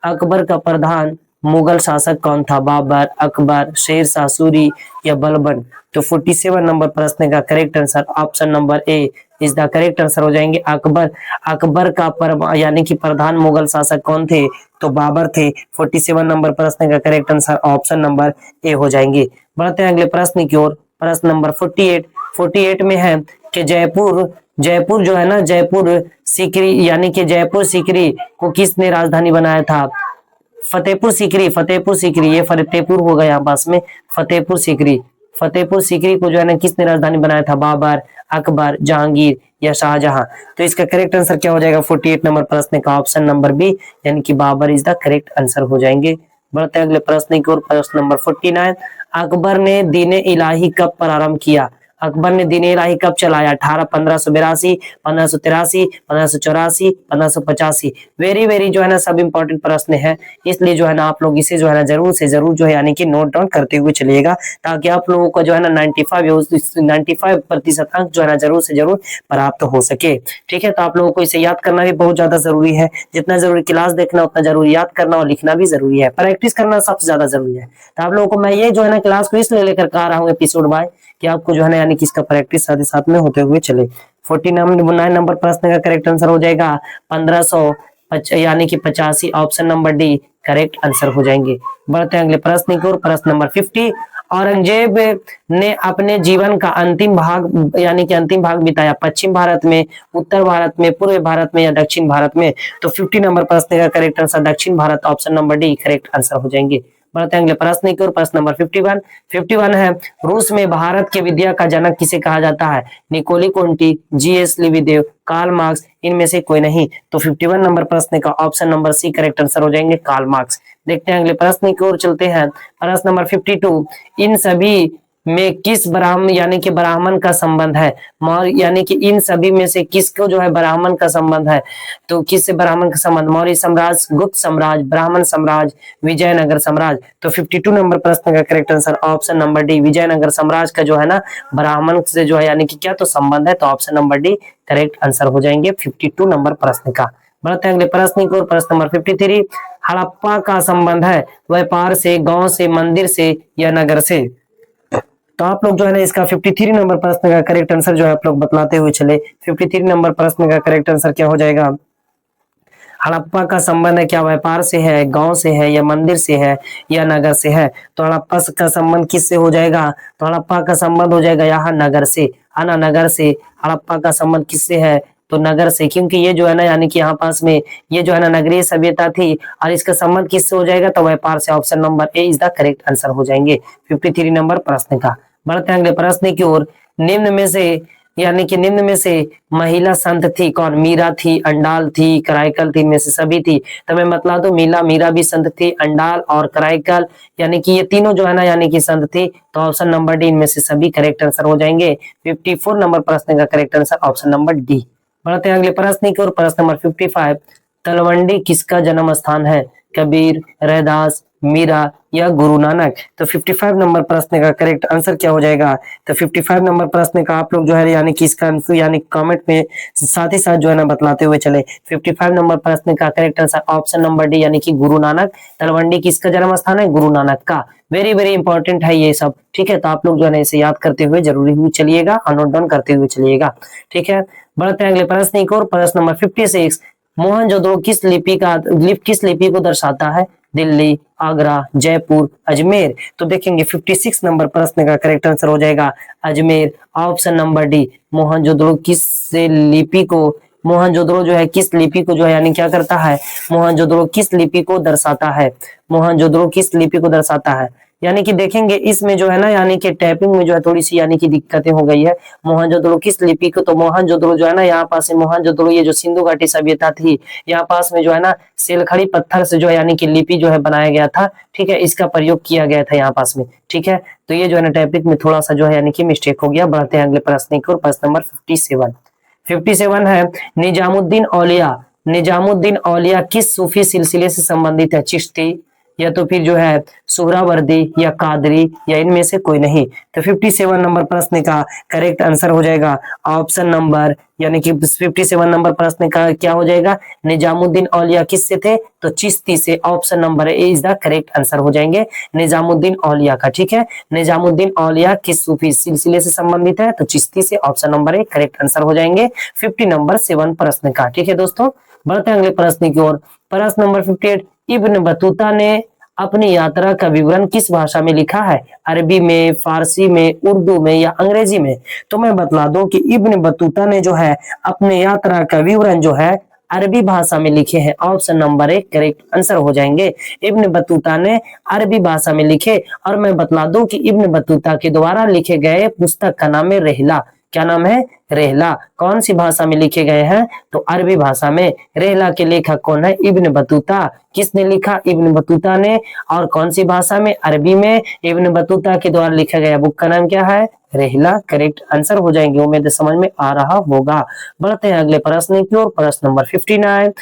अकबर का प्रधान मुगल शासक कौन था? बाबर, अकबर, शेर शाह सूरी या बलबन? तो 47 नंबर प्रश्न का correct answer option number A is the correct answer हो जाएंगे अकबर। अकबर का यानी कि प्रधान मुगल शासक कौन थे? तो बाबर थे। 47 नंबर प्रश्न का करेक्ट आंसर ऑप्शन नंबर ए हो जाएंगे। बढ़ते हैं अगले प्रश्न की ओर। प्रश्न नंबर 48 में है कि जयपुर जो है ना, जयपुर सीकरी यानी कि जयपुर सीकरी को किसने राजधानी बनाया था? फतेहपुर सीकरी, ये फतेहपुर हो गया पास में, फतेहपुर सीकरी को जो है ना किसने राजधानी बनाया था? बाबर, अकबर, जहांगीर या शाहजहां? तो इसका करेक्ट आंसर क्या हो जाएगा 48 नंबर प्रश्न का ऑप्शन नंबर बी, यानी कि Babur is the correct answer हो जाएंगे। बढ़ते हैं अगले प्रश्न की ओर। प्रश्न नंबर 49, अकबर ने दीन इलाही कब प्रारंभ किया? अकबर ने दीन इलाही कब चलाया? 1582, 1583, 1584, 1585? वेरी वेरी जो है ना सब इंपॉर्टेंट प्रश्न है, इसलिए जो है ना आप लोग इसे जो है ना जरूर से जरूर जो है यानी कि नोट डाउन करते हुए चलिएगा, ताकि आप लोगों को जो है ना 95% अंक जो है ना जरूर से जरूर प्राप्त हो सके। ठीक है, तो आप लोगों को इसे याद करना भी बहुत ज्यादा जरूरी है। जितना जरूरी क्लास देखना उतना जरूरी याद करना और लिखना भी जरूरी है। प्रैक्टिस करना सबसे ज्यादा जरूरी है। तो आप लोगों को मैं ये जो है ना क्लास को इसलिए लेकर आ रहा हूँ एपिसोड बाय, कि आपको जो है ना यानी कि इसका प्रैक्टिस साथ ही साथ में होते हुए चले। 49 नंबर प्रश्न का करेक्ट आंसर हो जाएगा 1500 यानी कि 85, option number D correct answer हो जाएंगे। बढ़ते हैं अगले प्रश्न की ओर। प्रश्न नंबर 50, औरंगजेब ने अपने जीवन का अंतिम भाग यानी कि अंतिम भाग बिताया पश्चिम भारत में, उत्तर भारत में, पूर्व भारत में या दक्षिण भारत में? तो 50 नंबर प्रश्न का करेक्ट आंसर दक्षिण Bharat, option number D correct answer हो जाएंगे। बढ़ते हैं अगले प्रश्न की ओर। प्रश्न नंबर 51 है, रूस में भारत के विद्या का जनक किसे कहा जाता है? Nicolo Conti, GS Lebedev, Karl Marx, इनमें से कोई नहीं? तो 51 नंबर प्रश्न का option number C correct answer हो जाएंगे कार्ल मार्क्स। देखते हैं अगले प्रश्न की ओर चलते हैं। प्रश्न नंबर 52, इन सभी में किस ब्राह्मण यानी कि ब्राह्मण का संबंध है? यानी कि इन सभी में से किसको जो है ब्राह्मण का संबंध है? तो किससे ब्राह्मण का संबंध? मौर्य साम्राज्य, गुप्त साम्राज्य, ब्राह्मण साम्राज्य, विजयनगर साम्राज्य? तो 52 नंबर प्रश्न का correct answer option number D, Vijayanagara साम्राज्य का जो है ना ब्राह्मण से जो है यानी कि क्या तो संबंध है, तो option number D correct answer हो जाएंगे 52 नंबर प्रश्न का। बढ़ते हैं अगले प्रश्न की ओर। प्रश्न नंबर 53, हड़प्पा का संबंध है व्यापार से, गांव से, मंदिर से या नगर से? तो आप लोग जो है ना इसका 53 नंबर प्रश्न का करेक्ट आंसर जो है आप लोग बतलाते हुए चले। 53 नंबर प्रश्न का करेक्ट आंसर क्या हो जाएगा? हड़प्पा का संबंध है क्या व्यापार से है, गांव से है या मंदिर से है या नगर से है? तो हड़प्पा का संबंध किससे हो जाएगा? तो हड़प्पा का संबंध हो जाएगा यहाँ नगर से, है ना, नगर से। हड़प्पा का संबंध किससे है? तो नगर से, क्योंकि ये जो है ना यानी कि यहाँ पास में ये जो है ना नगरीय सभ्यता थी, और इसका संबंध किससे हो जाएगा? तो व्यापार से, option number A is the correct answer हो जाएंगे 53 नंबर प्रश्न का। बढ़ते हैं अगले प्रश्न की ओर। निम्न में से यानी कि निम्न में से महिला संत थी कौन? मीरा थी, अंडाल थी, कराइकल थी, इनमें से सभी थी? तो मैं बतला दूं, मीरा भी संत थी, अंडाल और कराइकल यानी कि ये तीनों जो है ना यानी कि संत थी। तो ऑप्शन नंबर डी इनमें से सभी करेक्ट आंसर हो जाएंगे। 54 नंबर प्रश्न का correct answer option number D. बढ़ते हैं अगले प्रश्न की ओर। प्रश्न नंबर 55, तलवंडी किसका जन्म स्थान है? कबीर, रैदास, मीरा या गुरु नानक? तो 55 नंबर प्रश्न का करेक्ट आंसर क्या हो जाएगा? तो 55 नंबर प्रश्न का आप लोग जो है यानी कि इसका आंसर यानी कमेंट में साथ ही साथ जो है ना बतलाते हुए चले। 55 नंबर प्रश्न का correct answer option number D यानी कि गुरु नानक। तलवंडी किसका जन्म स्थान है? गुरु नानक का। वेरी वेरी इंपॉर्टेंट है ये सब। ठीक है, तो आप लोग जो है ना इसे याद करते हुए जरूरी हुई चलिएगा और नोट डाउन करते हुए चलिएगा। ठीक है, बढ़ते हैं अगले प्रश्न की ओर। प्रश्न नंबर 56, मोहनजोदड़ो किस लिपि को दर्शाता है? दिल्ली, आगरा, जयपुर, अजमेर? तो देखेंगे 56 नंबर प्रश्न का करेक्ट आंसर हो जाएगा Ajmer, option number D. Mohenjodaro जो है किस लिपि को जो है यानी क्या करता है? मोहनजोदड़ो किस लिपि को दर्शाता है? मोहनजोदड़ो किस लिपि को दर्शाता है? यानी कि देखेंगे इसमें जो है ना, यानी कि टाइपिंग में जो है थोड़ी सी यानी कि दिक्कतें हो गई है। मोहनजोदड़ो किस लिपि को, तो मोहनजोदड़ो जो है ना यहाँ पास से मोहनजोदड़ो, ये जो सिंधु घाटी सभ्यता थी, यहाँ पास में जो है ना सेलखड़ी पत्थर से जो है यानी कि लिपि जो है बनाया गया था। ठीक है, इसका प्रयोग किया गया था यहाँ पास में। ठीक है, तो ये जो है ना टाइपिंग में थोड़ा सा जो है यानी कि मिस्टेक हो गया। बढ़ते हैं अगले प्रश्न की ओर, प्रश्न नंबर 57। 57 है, निजामुद्दीन औलिया। निजामुद्दीन औलिया किस सूफी सिलसिले से संबंधित है? चिश्ती, या तो फिर जो है सोहरावर्दी, या कादरी, या इनमें से कोई नहीं। तो 57 नंबर प्रश्न का करेक्ट आंसर हो जाएगा ऑप्शन नंबर, यानी कि 57 नंबर प्रश्न का क्या हो जाएगा? निजामुद्दीन औलिया किससे थे? तो चिश्ती से। Option number A is the correct answer हो जाएंगे निजामुद्दीन औलिया का। ठीक है, निजामुद्दीन औलिया किस सूफी सिलसिले से संबंधित है? तो चिश्ती से। Option number A correct answer हो जाएंगे 50 नंबर 7 प्रश्न का। ठीक है दोस्तों, बढ़ते हैं अगले प्रश्न की ओर। प्रश्न नंबर 58, इब्न बतूता ने अपनी यात्रा का विवरण किस भाषा में लिखा है? अरबी में, फारसी में, उर्दू में, या अंग्रेजी में? तो मैं बतला दूं कि इब्न बतूता ने जो है अपने यात्रा का विवरण जो है अरबी भाषा में लिखे हैं। ऑप्शन नंबर एक करेक्ट आंसर हो जाएंगे। इब्न बतूता ने अरबी भाषा में लिखे। और मैं बतला दूं कि इब्न बतूता के द्वारा लिखे गए पुस्तक का नाम है रेहला। क्या नाम है? रेहला। कौन सी भाषा में लिखे गए हैं? तो अरबी भाषा में। रेहला के लेखक कौन है? Ibn Battuta. किसने लिखा? इब्न बतूता ने। और कौन सी भाषा में? अरबी में। इब्न बतूता के द्वारा लिखा गया बुक का नाम क्या है? रेहला। करेक्ट आंसर हो जाएंगे। उम्मीद समझ में आ रहा होगा। बढ़ते हैं अगले प्रश्न की ओर, प्रश्न नंबर 59।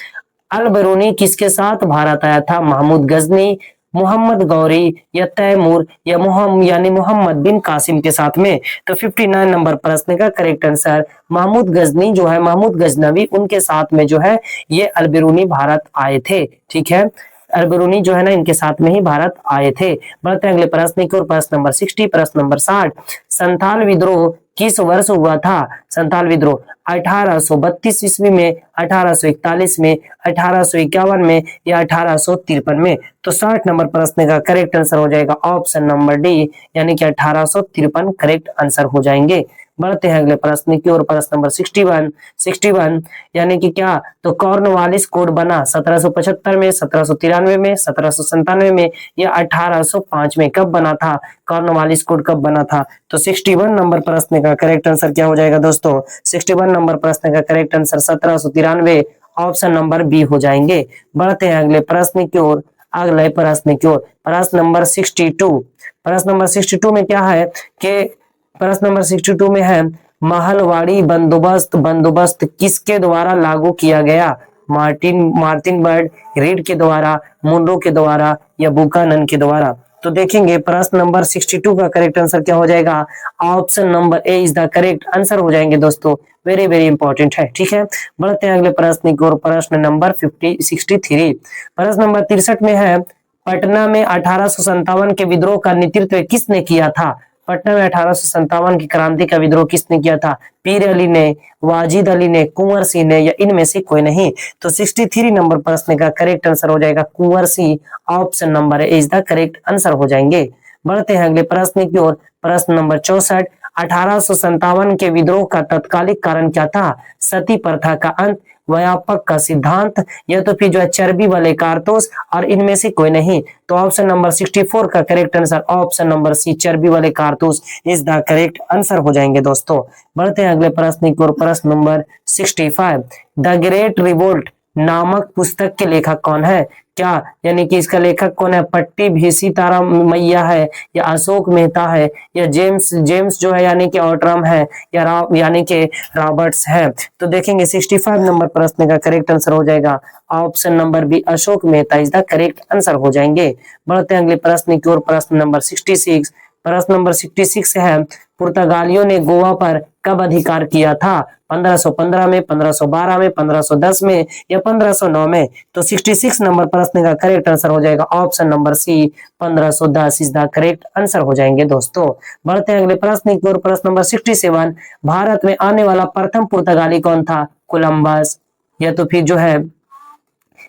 अल बरूनी किसके साथ भारत आया था? महमूद गजनी, मोहम्मद गौरी, या तैमूर, या मोहम्मद बिन कासिम के साथ में? तो 59 नंबर प्रश्न का करेक्ट आंसर महमूद गजनी जो है, महमूद गजनवी, उनके साथ में जो है ये अल बरूनी भारत आए थे। ठीक है, अल बरूनी जो है ना इनके साथ में ही भारत आए थे। बढ़ते हैं अगले प्रश्न की ओर, प्रश्न नंबर 60। प्रश्न नंबर 60, संथाल विद्रोह किस वर्ष हुआ था? संथाल विद्रोह 1832 ईस्वी में, 1841 में, 1851 में, या 1853 में? तो 60 नंबर प्रश्न का करेक्ट आंसर हो जाएगा ऑप्शन नंबर डी, यानी कि 1853 करेक्ट आंसर हो जाएंगे। बढ़ते हैं अगले प्रश्न की ओर, प्रश्न नंबर 61 यानी कि क्या? तो कॉर्नवालिस कोड बना 1775 में, 1793 में, 1797 में, या 1805 में? कब बना था कॉर्नवालिस कोड? कब बना था? तो 61 नंबर प्रश्न का करेक्ट आंसर क्या हो जाएगा दोस्तों? 61 नंबर प्रश्न का correct answer 1793 option number B हो जाएंगे। बढ़ते हैं अगले प्रश्न की ओर, अगले प्रश्न की ओर, प्रश्न नंबर 62। प्रश्न नंबर 62 में क्या है कि प्रश्न नंबर 62 में है, महलवाड़ी बंदोबस्त किसके द्वारा लागू किया गया? मार्टिन बर्ड, रीड के द्वारा, मुनरो के द्वारा, या बुकानन के द्वारा? तो देखेंगे प्रश्न नंबर 62 का करेक्ट आंसर क्या हो जाएगा? Option number A is the correct answer हो जाएंगे दोस्तों। वेरी वेरी इंपॉर्टेंट है। ठीक है, बढ़ते हैं अगले प्रश्न की ओर, प्रश्न नंबर 63। प्रश्न नंबर 63 में है, पटना में 1857 के विद्रोह का नेतृत्व किसने किया था? पटना में 1857 की क्रांति का विद्रोह किसने किया था? पीर अली ने, वाजिद अली ने, कुंवर सिंह ने, या इनमें से कोई नहीं? तो 63 नंबर प्रश्न का करेक्ट आंसर हो जाएगा Kunwar Singh. Option number A is the correct answer हो जाएंगे। बढ़ते हैं अगले प्रश्न की ओर, प्रश्न नंबर 64। 1857 के विद्रोह का तत्कालिक कारण क्या था? सती प्रथा का अंत, व्यापक का सिद्धांत, या तो फिर जो है चर्बी वाले कारतूस, और इनमें से कोई नहीं? तो ऑप्शन नंबर 64 का correct answer option number C, चर्बी वाले कारतूस इज द करेक्ट आंसर हो जाएंगे दोस्तों। बढ़ते हैं अगले प्रश्न की ओर, प्रश्न नंबर 65। द ग्रेट रिवोल्ट नामक पुस्तक के लेखक कौन है? क्या यानी कि इसका लेखक कौन है? पट्टी भीसी तारा मैया है, या अशोक मेहता है, या जेम्स जो है यानी कि ऑटरम है, या यानी कि रॉबर्ट्स है? तो देखेंगे 65 नंबर प्रश्न का करेक्ट आंसर हो जाएगा option number B, Ashok Mehta is the correct answer हो जाएंगे। बढ़ते हैं अगले प्रश्न की ओर, प्रश्न नंबर 66। प्रश्न नंबर 66 है, पुर्तगालियों ने गोवा पर कब अधिकार किया था? 1515 में, 1512 में, 1510 में, या 1509 में? तो 66 नंबर प्रश्न का करेक्ट आंसर हो जाएगा option number C, 1510 is the correct answer हो जाएंगे दोस्तों। बढ़ते हैं अगले प्रश्न की ओर, प्रश्न नंबर 67। भारत में आने वाला प्रथम पुर्तगाली कौन था? कोलंबस, या तो फिर जो है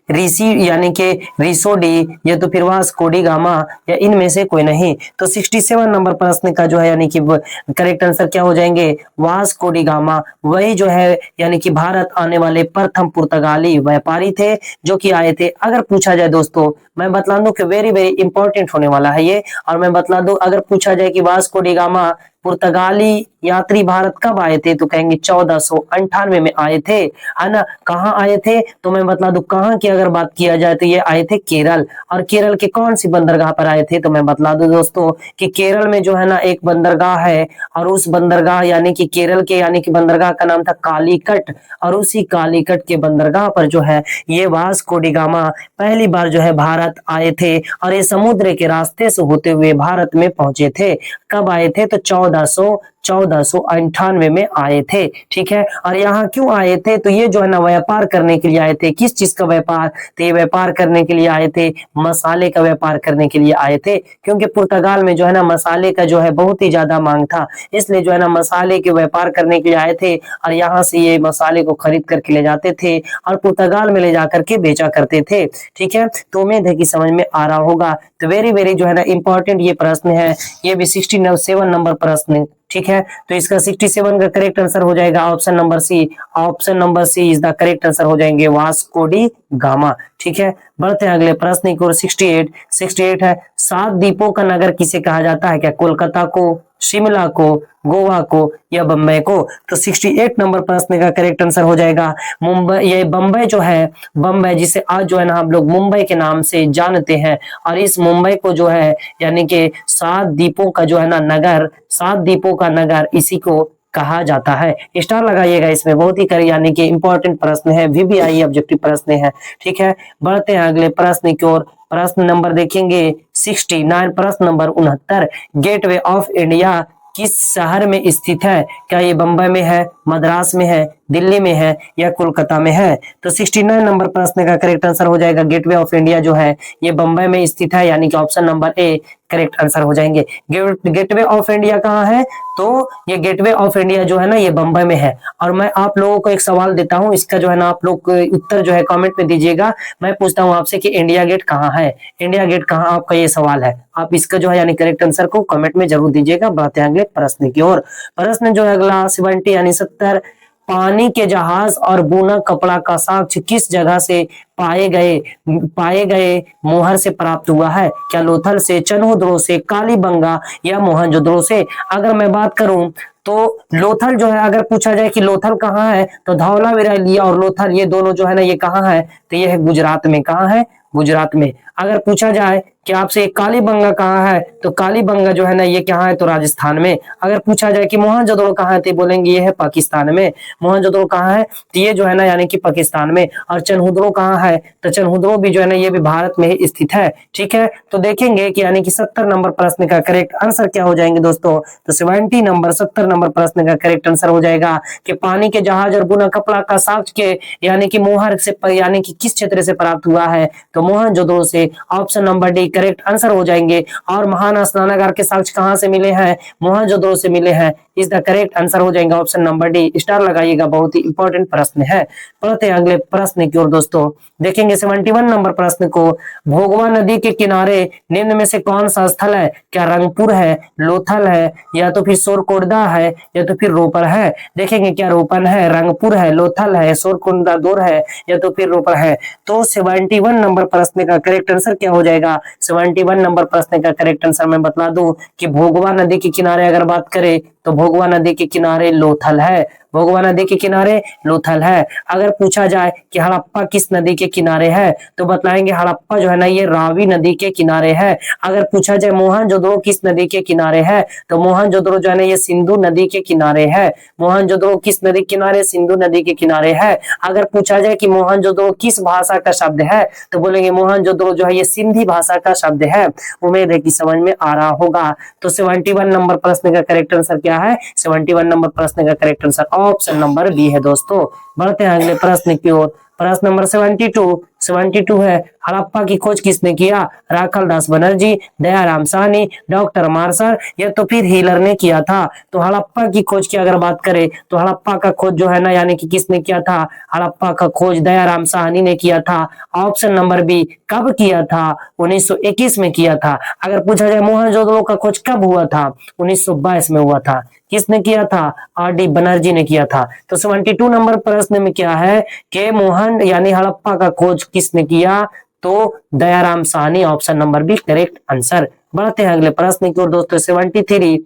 ऋषि यानी कि रिसोडी या तो फिर वास्को डी गामा या इनमें से कोई नहीं। तो 67 नंबर प्रश्न का जो है यानी कि करेक्ट आंसर क्या हो जाएंगे, वास्को डी गामा। वही जो है यानी कि भारत आने वाले प्रथम पुर्तगाली व्यापारी थे जो कि आए थे। अगर पूछा जाए दोस्तों, मैं बतला दूं कि वेरी वेरी इंपॉर्टेंट होने वाला है ये, और मैं बतला दूं अगर पूछा जाए कि वास्को डी गामा पुर्तगाली यात्री भारत कब आए थे, तो कहेंगे 1498 में आए थे, है ना। कहाँ आए थे, तो मैं बता दूं कहाँ की अगर बात किया जाए तो ये आए थे केरल। और केरल के कौन सी बंदरगाह पर आए थे, तो मैं बतला दूं दोस्तों कि केरल में जो है ना एक बंदरगाह है, और उस बंदरगाह यानी कि केरल के यानी कि बंदरगाह का नाम था कालीकट, और उसी कालीकट के बंदरगाह पर जो है ये वास्को डी गामा पहली बार जो है भारत आए थे, और ये समुद्र के रास्ते से होते हुए भारत में पहुंचे थे। कब आए थे, तो 1498 में आए थे, ठीक है। और यहाँ क्यों आए थे, तो ये जो है ना व्यापार करने के लिए आए थे। किस चीज का व्यापार, तो ये व्यापार करने के लिए आए थे, मसाले का व्यापार करने के लिए आए थे, क्योंकि पुर्तगाल में जो है ना मसाले का जो है बहुत ही ज्यादा मांग था, इसलिए जो है ना मसाले के व्यापार करने के लिए आए थे, और यहाँ से ये मसाले को खरीद करके ले जाते थे और पुर्तगाल में ले जाकर के बेचा करते थे, ठीक है। तो उम्मीद है कि समझ में आ रहा होगा। तो वेरी वेरी जो है ना इंपॉर्टेंट ये प्रश्न है, ये भी 67 नंबर प्रश्न, ठीक है। तो इसका 67 का करेक्ट आंसर हो जाएगा option number C. Option number C is the correct answer हो जाएंगे वास्को डी गामा, ठीक है। बढ़ते हैं अगले प्रश्न की ओर। 68 है, 7 द्वीपों का नगर किसे कहा जाता है, क्या कोलकाता को, शिमला को, गोवा को या बम्बई को। तो 68 नंबर प्रश्न का करेक्ट आंसर हो जाएगा मुंबई। ये बम्बई जो है, बम्बई जिसे आज जो है ना हम लोग मुंबई के नाम से जानते हैं, और इस मुंबई को जो है यानी कि 7 द्वीपों का जो है ना नगर, 7 द्वीपों का नगर इसी को कहा जाता है। स्टार लगाइएगा इसमें, बहुत ही करी यानी कि इंपॉर्टेंट प्रश्न है, VBI ऑब्जेक्टिव प्रश्न है, ठीक है। बढ़ते हैं अगले प्रश्न की ओर। प्रश्न नंबर देखेंगे 69, प्रश्न नंबर 69, गेटवे ऑफ इंडिया किस शहर में स्थित है, क्या ये बम्बई में है, मद्रास में है, दिल्ली में है या कोलकाता में है। तो 69 नंबर प्रश्न का करेक्ट आंसर हो जाएगा गेटवे ऑफ इंडिया जो है ये बम्बई में स्थित है, यानी कि option number A correct answer हो जाएंगे। गेटवे ऑफ इंडिया कहाँ है, तो ये गेटवे ऑफ इंडिया जो है ना ये बम्बई में है। और मैं आप लोगों को एक सवाल देता हूँ, इसका जो है ना आप लोग उत्तर जो है कमेंट में दीजिएगा। मैं पूछता हूँ आपसे कि इंडिया गेट कहाँ है, इंडिया गेट कहाँ, आपका ये सवाल है। आप इसका जो है यानी करेक्ट आंसर को कमेंट में जरूर दीजिएगा। बढ़ते हैं अगले प्रश्न की ओर। प्रश्न जो है अगला 70 यानी 70, पानी के जहाज और बुना कपड़ा का साक्ष्य किस जगह से पाए गए मोहर से प्राप्त हुआ है, क्या लोथल से, चन्हुद्रो से, कालीबंगा या मोहनजोदड़ो से। अगर मैं बात करूं तो लोथल जो है, अगर पूछा जाए कि लोथल कहाँ है, तो धौलावीरा और लोथल ये दोनों जो है ना ये कहाँ है, तो ये है गुजरात में। कहाँ है, गुजरात में। अगर पूछा जाए कि आपसे कालीबंगा कहाँ है, तो कालीबंगा जो है ना ये कहाँ है, तो राजस्थान में। अगर पूछा जाए कि मोहनजोदड़ो कहाँ है, तो बोलेंगे ये है पाकिस्तान में। मोहनजोदड़ो कहाँ है, तो ये जो है ना यानी कि पाकिस्तान में। और चन्हुद्रो कहाँ है, तो चन्हुद्रो भी जो है ना ये भी भारत में ही स्थित है, ठीक है। तो देखेंगे कि यानी कि 70 नंबर प्रश्न का करेक्ट आंसर क्या हो जाएंगे दोस्तों, तो 70 नंबर प्रश्न का करेक्ट आंसर हो जाएगा कि पानी के जहाज और बुना कपड़ा का साक्ष्य के यानी कि मोहर से यानी कि किस क्षेत्र से प्राप्त हुआ है, तो मोहनजोदड़ो से। Option number D correct answer हो जाएंगे। और महान स्नानागार के साक्ष्य कहां से मिले हैं, मोहनजोदड़ो से मिले हैं। इस द करेक्ट आंसर हो जाएगा ऑप्शन नंबर डी। स्टार लगाइएगा, बहुत ही इंपॉर्टेंट प्रश्न है। पढ़ते हैं अगले प्रश्न की ओर दोस्तों। देखेंगे 71 नंबर प्रश्न को। भोगवा नदी के किनारे निम्न में से कौन सा स्थल है, क्या रंगपुर है, लोथल है या तो फिर सोरकोडा है या तो फिर रोपर है। देखेंगे क्या रोपन है, रंगपुर है, लोथल है, सोरकोडा दूर है या तो फिर रोपर है। तो 71 नंबर प्रश्न का करेक्ट आंसर क्या हो जाएगा, 71 नंबर प्रश्न का करेक्ट आंसर मैं बता दूं कि भोगवा नदी के किनारे अगर बात करें तो भोगवा नदी के किनारे लोथल है, भोगवा नदी के किनारे लोथल है। अगर पूछा जाए कि हड़प्पा किस नदी के किनारे है, तो बताएंगे हड़प्पा जो है ना ये रावी नदी के किनारे है। अगर पूछा जाए मोहनजोदड़ो किस नदी के किनारे है, तो मोहनजोदड़ो जो है ना ये सिंधु नदी के किनारे है। मोहनजोदड़ो किस नदी के किनारे, सिंधु नदी के किनारे है। अगर पूछा जाए कि मोहनजोदड़ो किस भाषा का शब्द है, तो बोलेंगे मोहनजोदड़ो जो है ये सिंधी भाषा का शब्द है। उम्मीद है कि समझ में आ रहा होगा। तो 71 नंबर प्रश्न का करेक्ट आंसर क्या है, 71 नंबर प्रश्न का correct answer option number B है दोस्तों। बढ़ते हैं अगले प्रश्न की ओर। प्रश्न नंबर 72, 72 है हड़प्पा की खोज किसने किया? राखल दास बनर्जी, दयाराम साहनी, डॉक्टर मार्शल या तो फिर हीलर ने किया था। तो हड़प्पा की खोज की अगर बात करें तो हड़प्पा का खोज जो है ना यानी कि किसने किया था? हड़प्पा का खोज दयाराम साहनी ने किया था। Option number B. कब किया था? 1921 में किया था। अगर पूछा जाए मोहनजोदड़ो का खोज कब हुआ था? 1922 में हुआ था। किसने किया था? आर डी बनर्जी ने किया था। तो 72 नंबर प्रश्न में क्या है कि मोहन यानी हड़प्पा का खोज किसने किया? तो Dayaram Sahni, option number B correct answer. बढ़ते हैं अगले प्रश्न की ओर दोस्तों। 73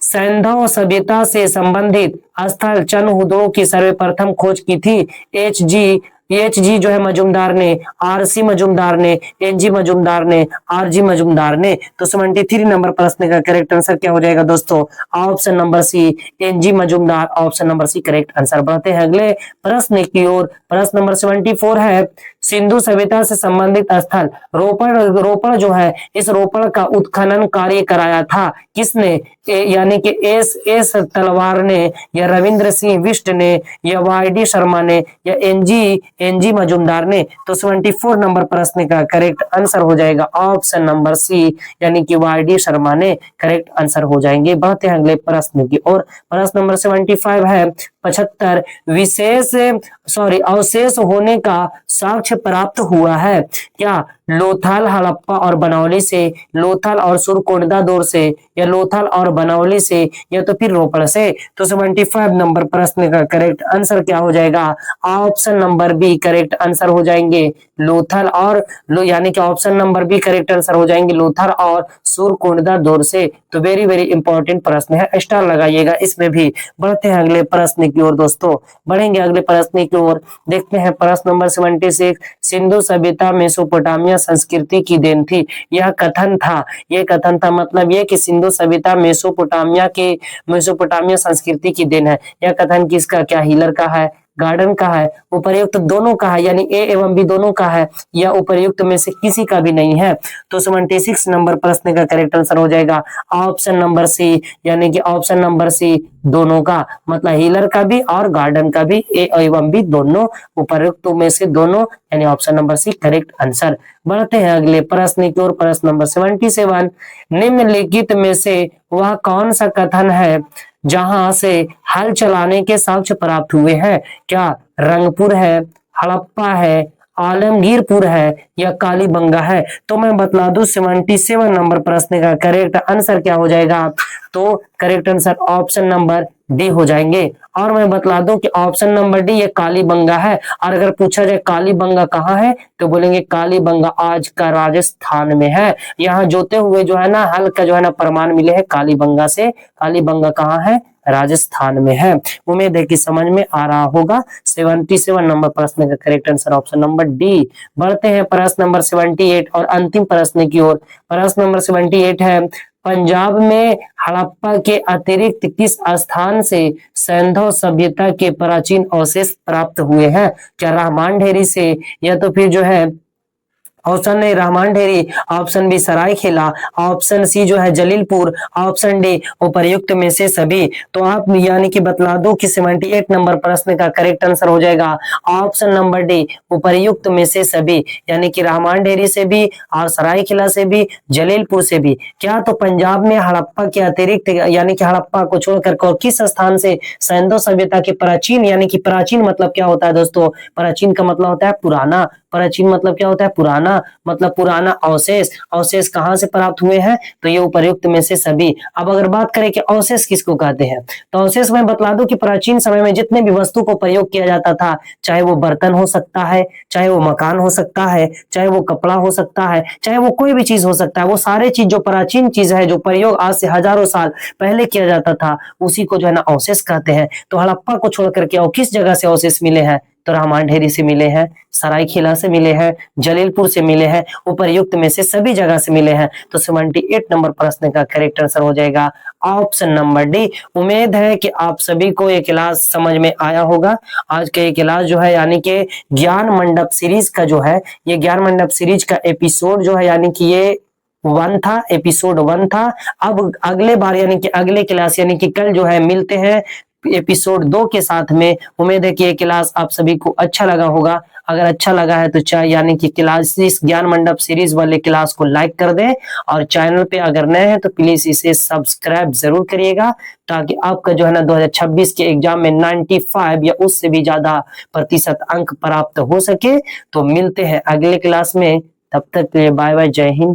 सैंधव सभ्यता से संबंधित स्थल चनहुदड़ो की सर्वप्रथम खोज की थी? एच जी जो है मजुमदार ने, आर सी मजुमदार ने, एन जी मजुमदार ने, आर जी मजुमदार ने। तो 73 नंबर प्रश्न का करेक्ट आंसर क्या हो जाएगा दोस्तों? Option number C N G Majumdar, option number C correct answer. बढ़ते हैं अगले प्रश्न की ओर। प्रश्न नंबर 74 है सिंधु सभ्यता से संबंधित स्थल रोपड़। रोपड़ जो है इस रोपड़ का उत्खनन कार्य कराया था किसने? यानी कि एस तलवार ने या रविंद्र सिंह बिष्ट ने या वाई डी शर्मा ने या एनजी मजुमदार ने। तो 74 नंबर प्रश्न का करेक्ट आंसर हो जाएगा ऑप्शन नंबर सी यानी कि वाई डी शर्मा ने करेक्ट आंसर हो जाएंगे। बढ़ते हैं अगले प्रश्न की और प्रश्न नंबर 75 है 75 अवशेष होने का साक्ष्य प्राप्त हुआ है क्या? लोथल हड़प्पा और बनौली से, लोथल और सुरकोटदा दौर से या लोथल और बनौली से या तो फिर रोपड़ से। तो 75 नंबर प्रश्न का करेक्ट आंसर क्या हो जाएगा? Option number B correct answer हो जाएंगे लोथल और यानी कि option number B correct answer हो जाएंगे लोथल और सुरकोटदा दौर से। तो वेरी वेरी इंपॉर्टेंट प्रश्न है, स्टार लगाइएगा इसमें भी। बढ़ते हैं अगले प्रश्न की ओर दोस्तों। बढ़ेंगे अगले प्रश्न की ओर। देखते हैं प्रश्न नंबर 76 सिंधु सभ्यता मेसोपोटामिया संस्कृति की देन थी। यह कथन था मतलब ये कि सिंधु सभ्यता मेसोपोटामिया संस्कृति की देन है। यह कथन किसका? क्या हीलर का है, गार्डन का है, उपर्युक्त दोनों का है यानी ए एवं बी दोनों का है या उपर्युक्त में से किसी का भी नहीं है? तो 76 नंबर प्रश्न का करेक्ट आंसर हो जाएगा ऑप्शन नंबर सी यानी कि ऑप्शन नंबर सी दोनों का, मतलब हीलर का भी और गार्डन का भी, ए एवं बी दोनों, उपर्युक्त में से दोनों यानी option number C correct answer. बढ़ते हैं अगले प्रश्न की ओर। प्रश्न नंबर 77 निम्नलिखित में से वह कौन सा कथन है जहां से हल चलाने के साक्ष्य प्राप्त हुए हैं? क्या रंगपुर है, हड़प्पा है, आलमगीरपुर है या कालीबंगा है? तो मैं बतला दूं 77 नंबर प्रश्न का करेक्ट आंसर क्या हो जाएगा? तो correct answer option number D हो जाएंगे। और मैं बतला दूं कि ऑप्शन नंबर डी ये कालीबंगा है। और अगर पूछा जाए कालीबंगा कहाँ है तो बोलेंगे कालीबंगा आज का राजस्थान में है। यहाँ जोते हुए जो है ना हल का जो है ना प्रमाण मिले हैं कालीबंगा से। कालीबंगा कहाँ है? राजस्थान में है। उम्मीद है कि समझ में आ रहा होगा। 77 नंबर प्रश्न का correct answer option number D. बढ़ते हैं प्रश्न नंबर 78 और अंतिम प्रश्न की ओर। प्रश्न नंबर 78 है पंजाब में हड़प्पा के अतिरिक्त किस स्थान से सैंधव सभ्यता के प्राचीन अवशेष प्राप्त हुए हैं? क्या रहमान ढेरी से या तो फिर जो है option A Rehman Dheri, option B Saraikela, option C जो है जलीलपुर, ऑप्शन डी उपर्युक्त में से सभी। तो आप यानी कि बतला दो कि 78 नंबर प्रश्न का करेक्ट आंसर हो जाएगा ऑप्शन नंबर डी उपर्युक्त में से सभी, यानी कि रहमान ढेरी से भी और सरायखेला से भी, जलीलपुर से भी। क्या तो पंजाब में हड़प्पा के अतिरिक्त यानी कि हड़प्पा को छोड़कर किस स्थान से सैंधव सभ्यता के प्राचीन, यानी कि प्राचीन मतलब क्या होता है दोस्तों? प्राचीन का मतलब होता है पुराना। प्राचीन मतलब क्या होता है? पुराना, मतलब पुराना अवशेष। अवशेष कहां से प्राप्त हुए हैं? तो ये उपर्युक्त में से सभी। अब अगर बात करें कि अवशेष किसको कहते हैं तो अवशेष मैं बतला दूं कि प्राचीन समय में जितने भी वस्तु को प्रयोग किया जाता था, चाहे वो बर्तन हो सकता है, चाहे वो मकान हो सकता है, चाहे वो कपड़ा हो सकता है, चाहे वो कोई भी चीज हो सकता है, वो सारे चीज जो प्राचीन चीज है जो प्रयोग आज से हजारों साल पहले किया जाता था उसी को जो है ना अवशेष कहते हैं। तो हड़प्पा को छोड़ करके और किस जगह से अवशेष मिले हैं? तो रहमान ढेरी से मिले हैं, सरायखेला से मिले हैं, जलीलपुर से मिले हैं, उपर्युक्त में से सभी जगह से मिले हैं। तो 78 नंबर प्रश्न का करेक्ट आंसर हो जाएगा ऑप्शन नंबर डी। उम्मीद है कि आप सभी को ये क्लास समझ में आया होगा। आज का ये क्लास जो है यानी कि ज्ञान मंडप सीरीज का जो है, ये ज्ञान मंडप सीरीज का एपिसोड जो है यानी कि ये एपिसोड 1 था। अब अगले बार यानी कि अगले क्लास यानी कि कल जो है मिलते हैं एपिसोड 2 के साथ में। उम्मीद है कि ये क्लास आप सभी को अच्छा लगा होगा। अगर अच्छा लगा है तो चाहे यानी कि क्लास इस ज्ञान मंडप सीरीज वाले क्लास को लाइक कर दें, और चैनल पे अगर नए हैं तो प्लीज इसे सब्सक्राइब जरूर करिएगा, ताकि आपका जो है ना 2026 के एग्जाम में 95 या उससे भी ज्यादा प्रतिशत अंक प्राप्त हो सके। तो मिलते हैं अगले क्लास में, तब तक के लिए बाय बाय, जय हिंद।